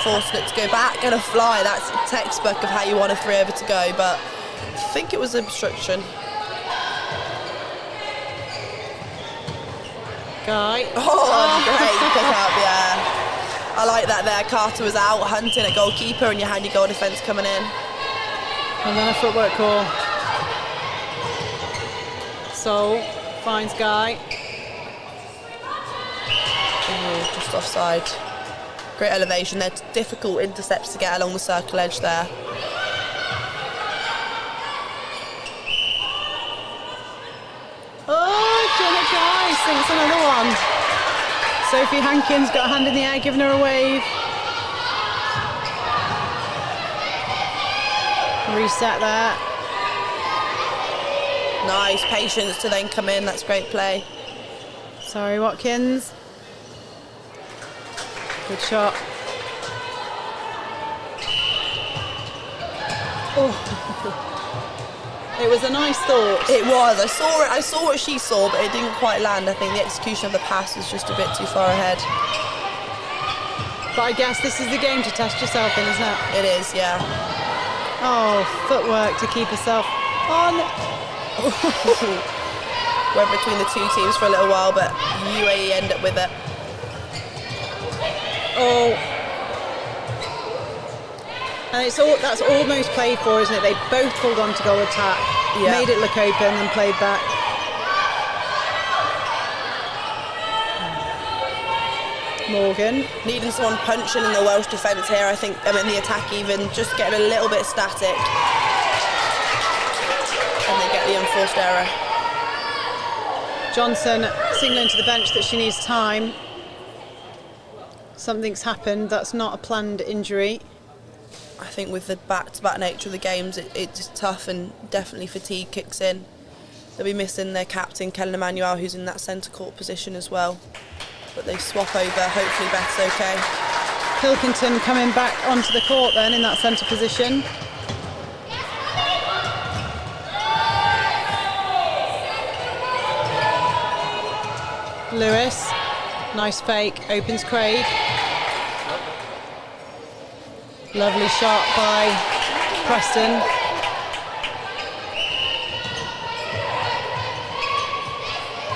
forcing it to go back and a fly. That's a textbook of how you want a 3 over to go, but I think it was obstruction. Guy. Oh, great pick up, yeah. I like that there. Carter was out hunting at goalkeeper and you had your goal defence coming in. And then a footwork call. Sol finds Guy. Oh, just offside. Great elevation. They're difficult intercepts to get along the circle edge there. Oh, Jenna Guy sinks another one. Sophie Hankins got a hand in the air, giving her a wave. Reset there. Nice patience to then come in. That's great play. Sorry, Watkins. Good shot. Oh. It was a nice thought. It was. I saw it. I saw what she saw, but it didn't quite land. I think the execution of the pass was just a bit too far ahead. But I guess this is the game to test yourself in, isn't it? It is, yeah. Oh, footwork to keep herself on. Went between the two teams for a little while, but UAE end up with it. Oh. And that's almost played for, isn't it? They both pulled on to goal attack, made it look open and played back. Morgan. Needing someone punching in the Welsh defence here, I think. I mean, the attack even, just getting a little bit static. And they get the enforced error. Johnson signalling to the bench that she needs time. Something's happened. That's not a planned injury. I think with the back-to-back nature of the games, it's tough and definitely fatigue kicks in. They'll be missing their captain, Kellen Emmanuel, who's in that centre court position as well. But they swap over, hopefully Beth's okay. Pilkington coming back onto the court then in that centre position. Lewis, nice fake, opens Craig. Lovely shot by Preston.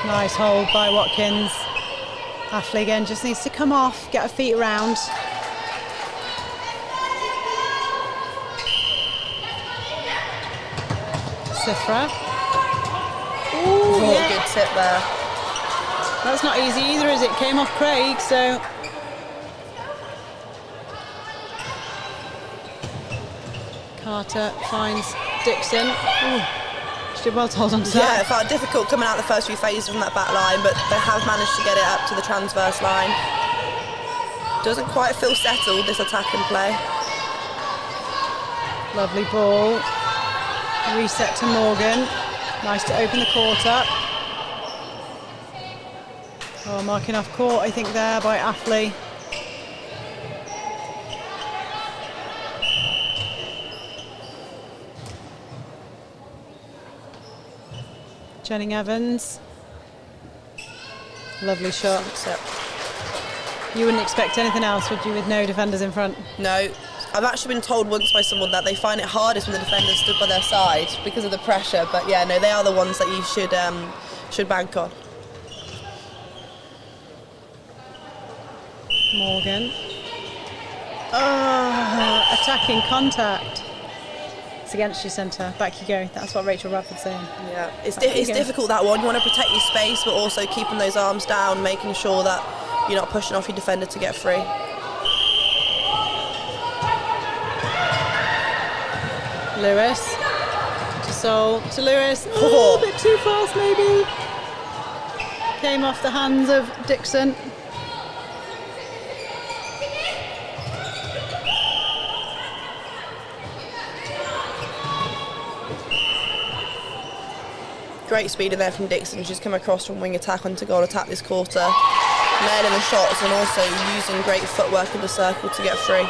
Nice hold by Watkins. Ashley again just needs to come off, get her feet around. Sifra. Ooh, yeah. Good tip there. That's not easy either, is it? Came off Craig, so. Carter finds Dixon. Ooh. She did well to hold on to that. Yeah, it felt difficult coming out the first few phases from that back line, but they have managed to get it up to the transverse line. Doesn't quite feel settled, this attack and play. Lovely ball. Reset to Morgan. Nice to open the court up. Oh, marking off court, I think, there by Affley. Jenny Evans. Lovely shot. You wouldn't expect anything else, would you, with no defenders in front? No, I've actually been told once by someone that they find it hardest when the defender stood by their side because of the pressure. But yeah, no, they are the ones that you should bank on. Morgan. Attacking contact. It's against your centre. Back you go. That's what Rachel Radford's saying. Yeah, it's difficult, that one. You want to protect your space, but also keeping those arms down, making sure that you're not pushing off your defender to get free. Lewis to Sol to Lewis. Oh, a bit too fast maybe. Came off the hands of Dixon. Great speed in there from Dixon. She's come across from wing attack onto goal attack this quarter. Nailing the shots and also using great footwork in the circle to get free.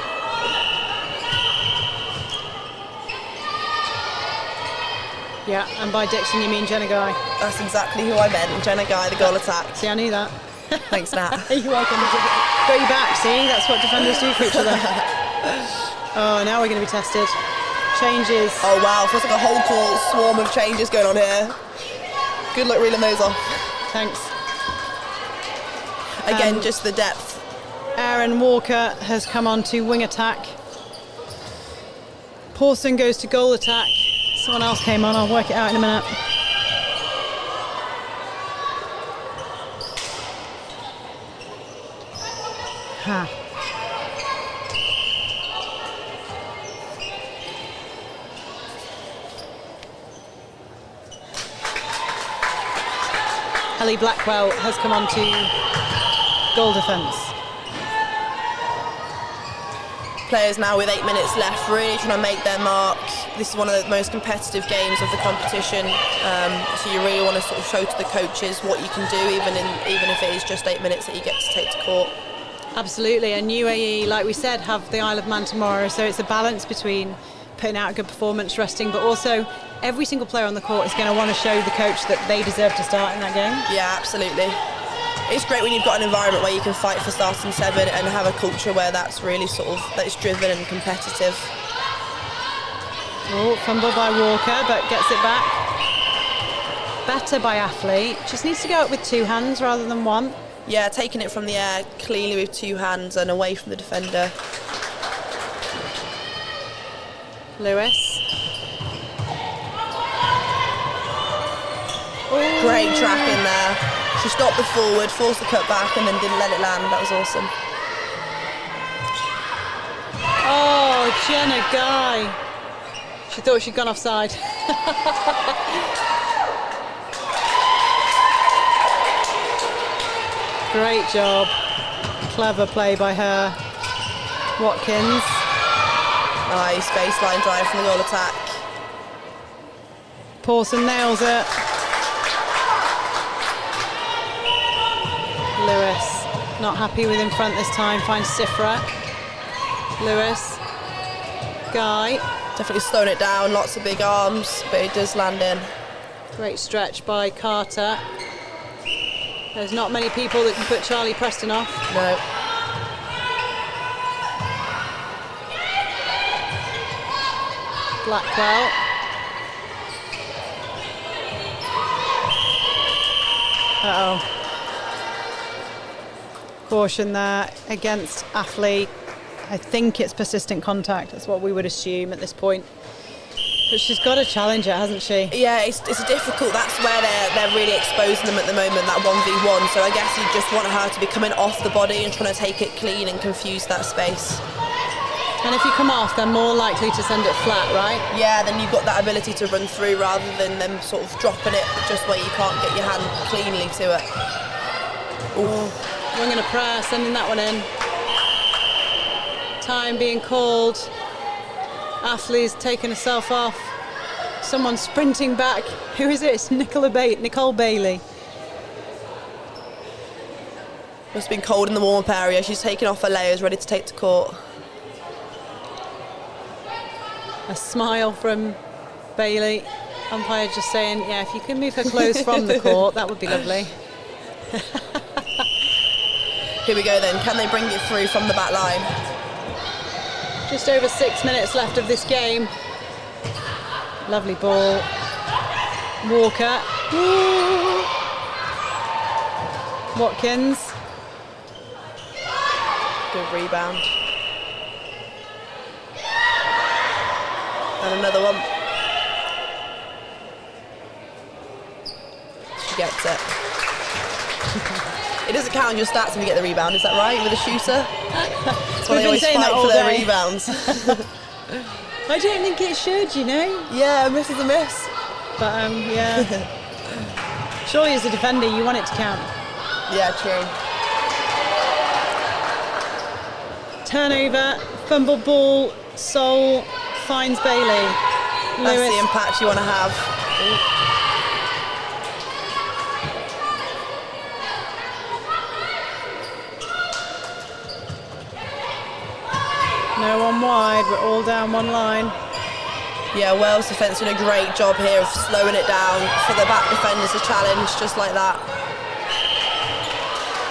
Yeah, and by Dixon you mean Jenna Guy. That's exactly who I meant, Jenna Guy, the goal attack. See, I knew that. Thanks, Nat. You're welcome. Got you back, see? That's what defenders do for each other. Oh, now we're going to be tested. Changes. Oh, wow. Feels like a whole court swarm of changes going on here. Good luck reeling those off. Thanks. Again, just the depth. Aaron Walker has come on to wing attack. Pawson goes to goal attack. Someone else came on. I'll work it out in a minute. Ellie Blackwell has come on to goal defence. Players now with 8 minutes left, really trying to make their mark. This is one of the most competitive games of the competition, so you really want to sort of show to the coaches what you can do, even if it is just 8 minutes that you get to take to court. Absolutely, and UAE, like we said, have the Isle of Man tomorrow, so it's a balance between putting out a good performance, resting, but also every single player on the court is going to want to show the coach that they deserve to start in that game. Yeah, absolutely. It's great when you've got an environment where you can fight for starting 7 and have a culture where that's really that it's driven and competitive. Oh, fumble by Walker, but gets it back. Better by Athlete. Just needs to go up with 2 hands rather than 1. Yeah, taking it from the air cleanly with 2 hands and away from the defender. Lewis. Great track in there. She stopped the forward, forced the cut back and then didn't let it land. That was awesome. Oh, Jenna Guy. She thought she'd gone offside. Great job. Clever play by her. Watkins. Nice baseline drive from the goal attack. Pawson nails it. Lewis, not happy with in front this time, finds Sifra. Lewis. Guy. Definitely slowing it down, lots of big arms, but it does land in. Great stretch by Carter. There's not many people that can put Charlie Preston off. No. Blackwell. Uh-oh. Caution there against Athlete. I think it's persistent contact. That's what we would assume at this point. But she's got a challenger, hasn't she? Yeah, it's difficult. That's where they're really exposing them at the moment, that 1v1. So I guess you just want her to be coming off the body and trying to take it clean and confuse that space. And if you come off, they're more likely to send it flat, right? Yeah, then you've got that ability to run through rather than them sort of dropping it just where you can't get your hand cleanly to it. Ooh. Wing and a prayer, sending that one in. Time being called. Athlete's taken herself off. Someone sprinting back. Who is it? It's Nicole Bailey. Must have been cold in the warm-up area. She's taken off her layers, ready to take to court. A smile from Bailey. Umpire just saying, yeah, if you can move her clothes from the court, that would be lovely. Here we go then. Can they bring it through from the back line? Just over 6 minutes left of this game. Lovely ball. Walker. Woo. Watkins. Good rebound. And another one. She gets it. It doesn't count on your stats if you get the rebound, is that right, with a shooter? That's why they always fight for their rebounds. I don't think it should, you know? Yeah, a miss is a miss. But, yeah. Surely as a defender, you want it to count. Yeah, true. Turnover, fumble ball, Sol finds Bailey. That's Lewis. the impact you want to have. No one wide, we're all down one line. Yeah, Wales defence doing a great job here of slowing it down for the back defenders to challenge, just like that.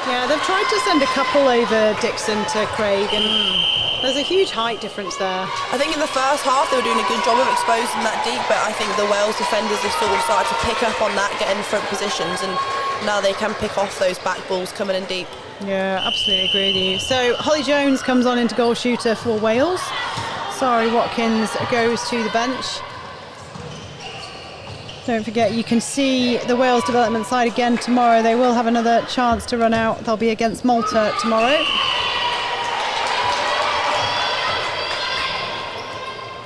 Yeah, they've tried to send a couple over Dixon to Craig, and there's a huge height difference there. I think in the first half they were doing a good job of exposing that deep, but I think the Wales defenders have sort of started to pick up on that, get in front positions, and now they can pick off those back balls coming in deep. Yeah, absolutely agree with you. So Holly Jones comes on into goal shooter for Wales. Sari Watkins goes to the bench. Don't forget, you can see the Wales development side again tomorrow. They will have another chance to run out. They'll be against Malta tomorrow.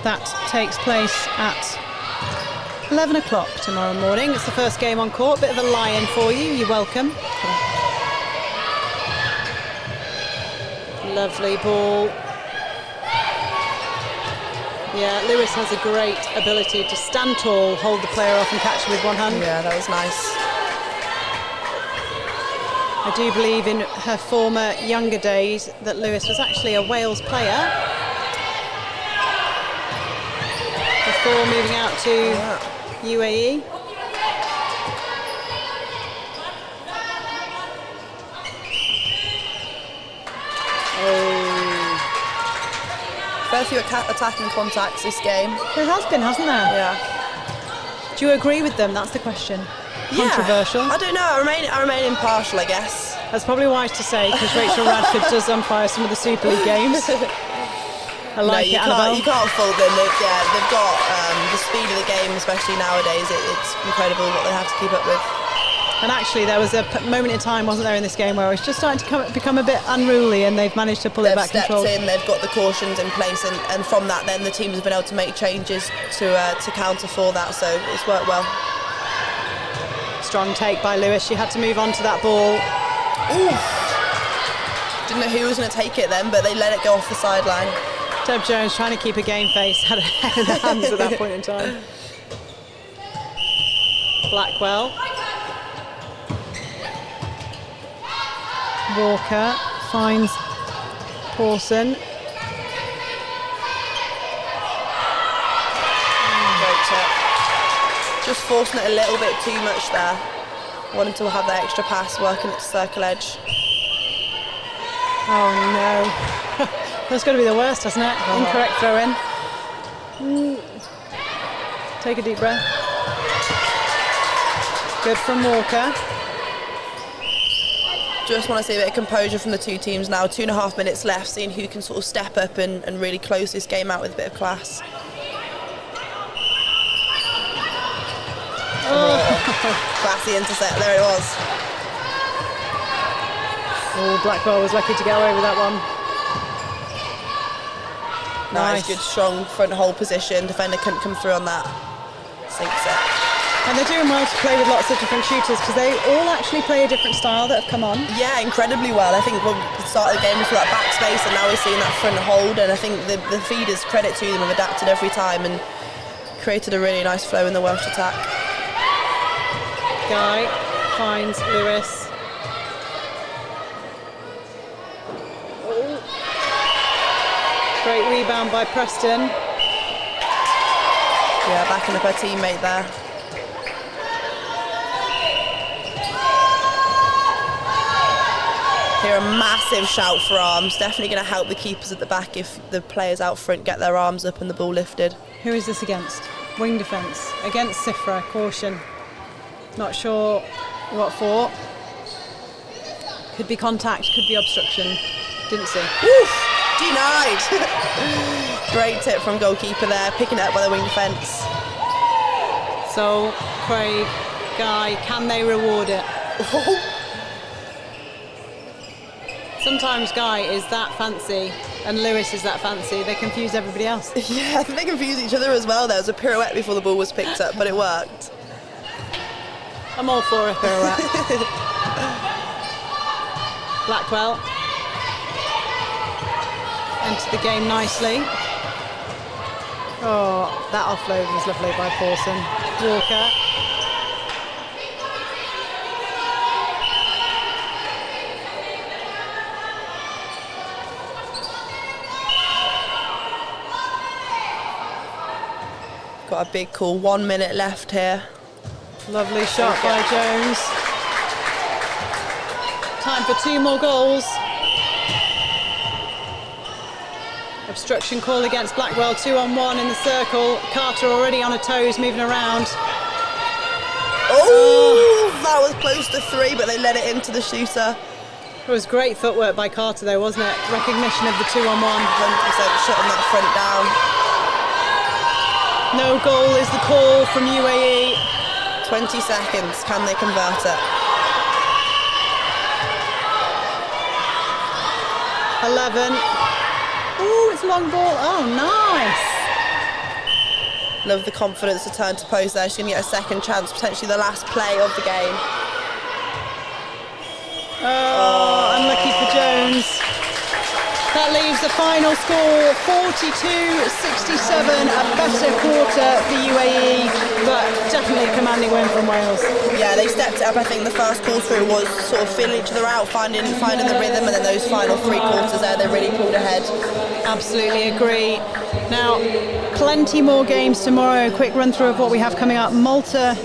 That takes place at 11 o'clock tomorrow morning. It's the first game on court. Bit of a lie-in for you. You're welcome. Lovely ball. Yeah, Lewis has a great ability to stand tall, hold the player off and catch him with one hand. Yeah, that was nice. I do believe in her former younger days that Lewis was actually a Wales player before moving out to UAE. Fair few attacking contacts this game. There has been, hasn't there? Yeah. Do you agree with them? That's the question. Controversial. I don't know. I remain impartial, I guess. That's probably wise to say, because Rachel Radford does umpire some of the Super League games. I like it, Annabelle. You can't fault them. They've got the speed of the game, especially nowadays. It's incredible what they have to keep up with. And actually, there was a moment in time, wasn't there, in this game where it's just starting to become a bit unruly, and they've managed to pull it back control. They've stepped in, they've got the cautions in place, and from that, then the teams have been able to make changes to counter for that. So it's worked well. Strong take by Lewis. She had to move on to that ball. Ooh. Didn't know who was going to take it then, but they let it go off the sideline. Deb Jones trying to keep a game face, had her head in her hands at that point in time. Blackwell. Walker finds Pawson. Great tip. Just forcing it a little bit too much there. Wanting to have that extra pass, working it to circle edge. Oh no. That's got to be the worst, hasn't it? Incorrect throw in. Take a deep breath. Good from Walker. Just want to see a bit of composure from the two teams now. 2.5 minutes left, seeing who can sort of step up and really close this game out with a bit of class. Classy intercept, there it was. Oh, Blackwell was lucky to get away with that one. Nice, good, strong front hold position. Defender couldn't come through on that. Sinks it. And they're doing well to play with lots of different shooters, because they all actually play a different style that have come on. Yeah, incredibly well. I think when the start of the game was for that back space, and now we're seeing that front hold, and I think the feeders, credit to them, have adapted every time and created a really nice flow in the Welsh attack. Guy finds Lewis. Oh. Great rebound by Preston. Yeah, backing up her teammate there. Hear a massive shout for arms. Definitely going to help the keepers at the back if the players out front get their arms up and the ball lifted. Who is this against? Wing defence against Sifra. Caution. Not sure what for. Could be contact, could be obstruction. Didn't see. Oof! Denied! Great tip from goalkeeper there, picking it up by the wing defence. So, Craig, Guy, can they reward it? Sometimes Guy is that fancy and Lewis is that fancy, they confuse everybody else. Yeah, I think they confuse each other as well. There was a pirouette before the ball was picked up, but it worked. I'm all for a pirouette. Blackwell entered the game nicely. Oh, that offload was lovely by Paulson. Walker. Got a big call, 1 minute left here. Lovely shot by Jones. Time for 2 more goals. Obstruction call against Blackwell, 2-on-1 in the circle. Carter already on her toes, moving around. Oh, that was close to 3, but they let it into the shooter. It was great footwork by Carter though, wasn't it? Recognition of the 2-on-1. 100% shutting that front down. No goal is the call from UAE. 20 seconds, can they convert it? 11. Ooh, it's a long ball. Oh, nice. Love the confidence to turn to post there. She's going to get a second chance, potentially the last play of the game. Oh, unlucky for Jones. That leaves the final score 42-67, a better quarter for UAE, but definitely a commanding win from Wales. Yeah, they stepped it up. I think the first call through was sort of feeling each other out, finding the rhythm, and then those final 3 quarters there, they really pulled ahead. Absolutely agree. Now, plenty more games tomorrow. Quick run through of what we have coming up. Malta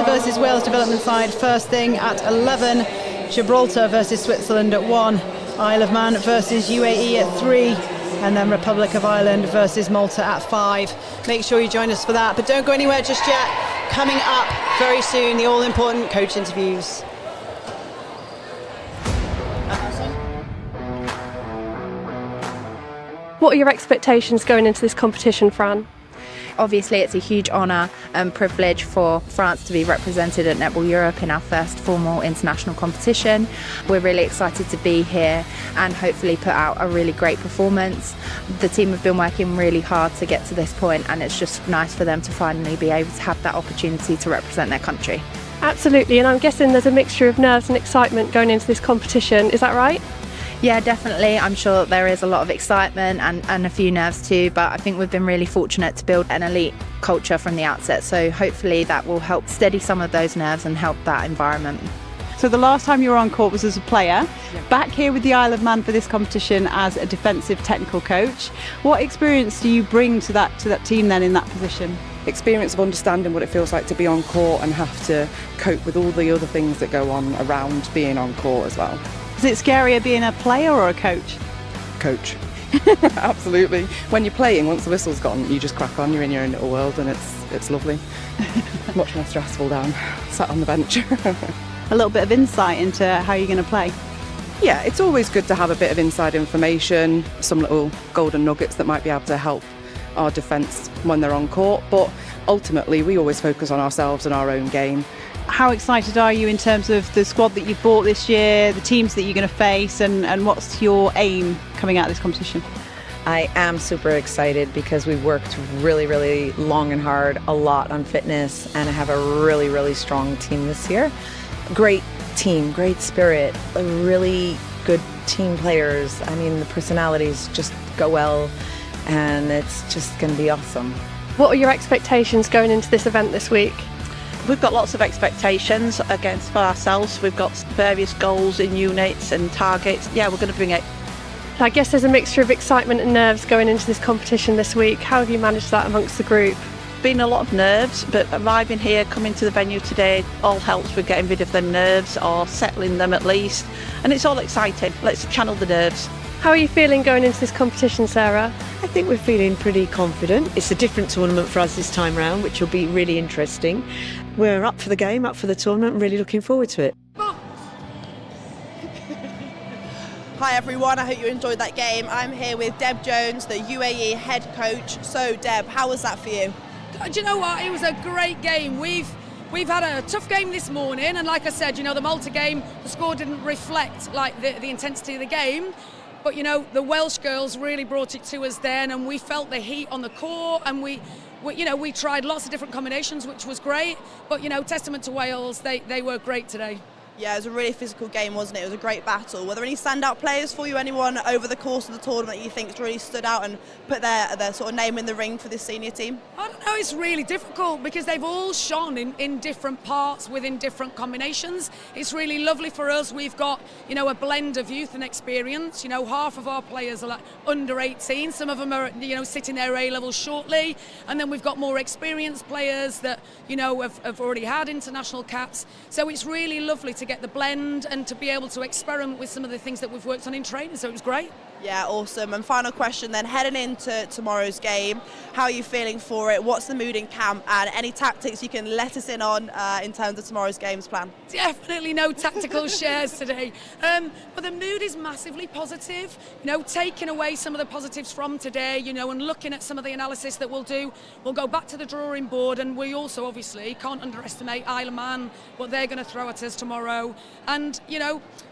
versus Wales development side first thing at 11. Gibraltar versus Switzerland at 1. Isle of Man versus UAE at 3, and then Republic of Ireland versus Malta at 5. Make sure you join us for that, but don't go anywhere just yet. Coming up very soon, the all-important coach interviews. What are your expectations going into this competition, Fran? Obviously, it's a huge honour and privilege for France to be represented at Netball Europe in our first formal international competition. We're really excited to be here and hopefully put out a really great performance. The team have been working really hard to get to this point, and it's just nice for them to finally be able to have that opportunity to represent their country. Absolutely, and I'm guessing there's a mixture of nerves and excitement going into this competition, is that right? Yeah, definitely. I'm sure there is a lot of excitement and a few nerves too, but I think we've been really fortunate to build an elite culture from the outset, so hopefully that will help steady some of those nerves and help that environment. So the last time you were on court was as a player, back here with the Isle of Man for this competition as a defensive technical coach. What experience do you bring to that team then in that position? Experience of understanding what it feels like to be on court and have to cope with all the other things that go on around being on court as well. Is it scarier being a player or a coach? Coach. Absolutely. When you're playing, once the whistle's gone, you just crack on, you're in your own little world, and it's lovely. Much more stressful down, sat on the bench. A little bit of insight into how you're going to play. Yeah, it's always good to have a bit of inside information, some little golden nuggets that might be able to help our defence when they're on court, but ultimately we always focus on ourselves and our own game. How excited are you in terms of the squad that you've brought this year, the teams that you're going to face, and what's your aim coming out of this competition? I am super excited because we worked really, really long and hard, a lot on fitness, and I have a really, really strong team this year. Great team, great spirit, really good team players. I mean, the personalities just go well, and it's just going to be awesome. What are your expectations going into this event this week? We've got lots of expectations for ourselves. We've got various goals in units and targets. Yeah, we're going to bring it. I guess there's a mixture of excitement and nerves going into this competition this week. How have you managed that amongst the group? been a lot of nerves, but arriving here, coming to the venue today, all helps with getting rid of the nerves or settling them at least. And it's all exciting. Let's channel the nerves. How are you feeling going into this competition, Sarah? I think we're feeling pretty confident. It's a different tournament for us this time round, which will be really interesting. We're up for the game, up for the tournament, and really looking forward to it. Hi everyone, I hope you enjoyed that game. I'm here with Deb Jones, the UAE head coach. So Deb, how was that for you? Do you know what? It was a great game. We've had a tough game this morning, and like I said, the Malta game, the score didn't reflect like the intensity of the game. But the Welsh girls really brought it to us then, and we felt the heat on the court, and we tried lots of different combinations, which was great. But testament to Wales, they were great today. Yeah, it was a really physical game, wasn't it? It was a great battle. Were there any standout players for you? Anyone over the course of the tournament you think really stood out and put their sort of name in the ring for this senior team? I don't know, it's really difficult because they've all shone in different parts within different combinations. It's really lovely for us. We've got, a blend of youth and experience. Half of our players are like under 18. Some of them are, sitting their A-levels shortly. And then we've got more experienced players that, have already had international caps. So it's really lovely to get the blend and to be able to experiment with some of the things that we've worked on in training, so it was great. Yeah, awesome. And final question then, heading into tomorrow's game, how are you feeling for it? What's the mood in camp, and any tactics you can let us in on in terms of tomorrow's games plan? Definitely no tactical shares today, but the mood is massively positive. Taking away some of the positives from today, and looking at some of the analysis that we'll do, we'll go back to the drawing board, and we also obviously can't underestimate Isle of Man, what they're going to throw at us tomorrow. And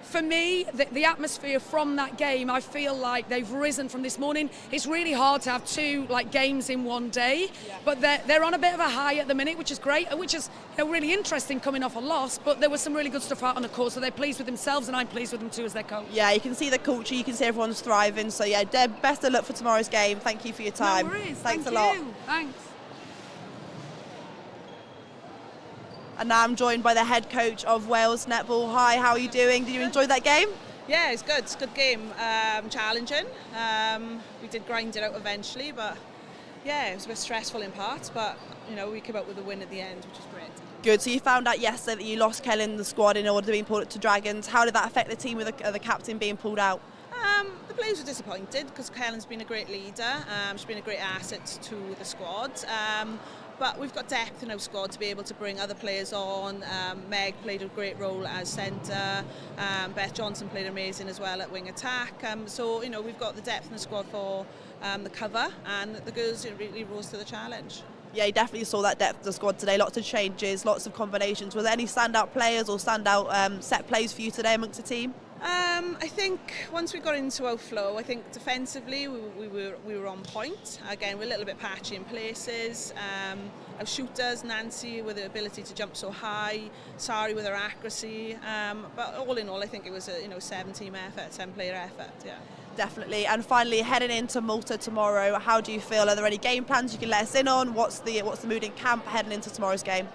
for me, the atmosphere from that game, I feel like they've risen from this morning. It's really hard to have two games in one day, but they're on a bit of a high at the minute, which is great, and which is really interesting coming off a loss. But there was some really good stuff out on the court, so they're pleased with themselves, and I'm pleased with them too as their coach. Yeah, you can see the culture, you can see everyone's thriving. So yeah, Deb, best of luck for tomorrow's game. Thank you for your time. No worries. Thanks a lot. Thanks. And now I'm joined by the head coach of Wales Netball. Hi, how are you doing? Did you enjoy that game? Yeah, it's good. It's a good game. Challenging. We did grind it out eventually, but yeah, it was a bit stressful in parts, but we came out with a win at the end, which is great. Good. So you found out yesterday that you lost Kelly in the squad in order to be pulled to Dragons. How did that affect the team with the captain being pulled out? The players were disappointed because Kellen's been a great leader. She's been a great asset to the squad. But we've got depth in our squad to be able to bring other players on. Meg played a great role as centre. Beth Johnson played amazing as well at wing attack. So we've got the depth in the squad for the cover, and the girls really rose to the challenge. Yeah, you definitely saw that depth of the squad today. Lots of changes, lots of combinations. Were there any standout players or standout set plays for you today amongst the team? I think once we got into our flow, I think defensively we were on point. Again, we're a little bit patchy in places. Our shooters, Nancy with the ability to jump so high, Sari with her accuracy. But all in all, I think it was a 7-team effort, 10-player effort. Yeah. Definitely. And finally, heading into Malta tomorrow, how do you feel? Are there any game plans you can let us in on? What's the mood in camp heading into tomorrow's game?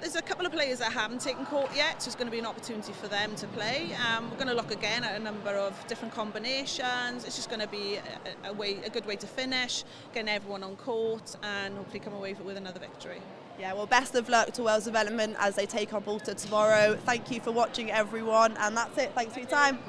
There's a couple of players that haven't taken court yet, so it's going to be an opportunity for them to play. We're going to look again at a number of different combinations. It's just going to be a good way to finish, getting everyone on court, and hopefully come away with another victory. Yeah, well, best of luck to Wales Development as they take on Malta tomorrow. Thank you for watching, everyone, and that's it. Thanks for your time.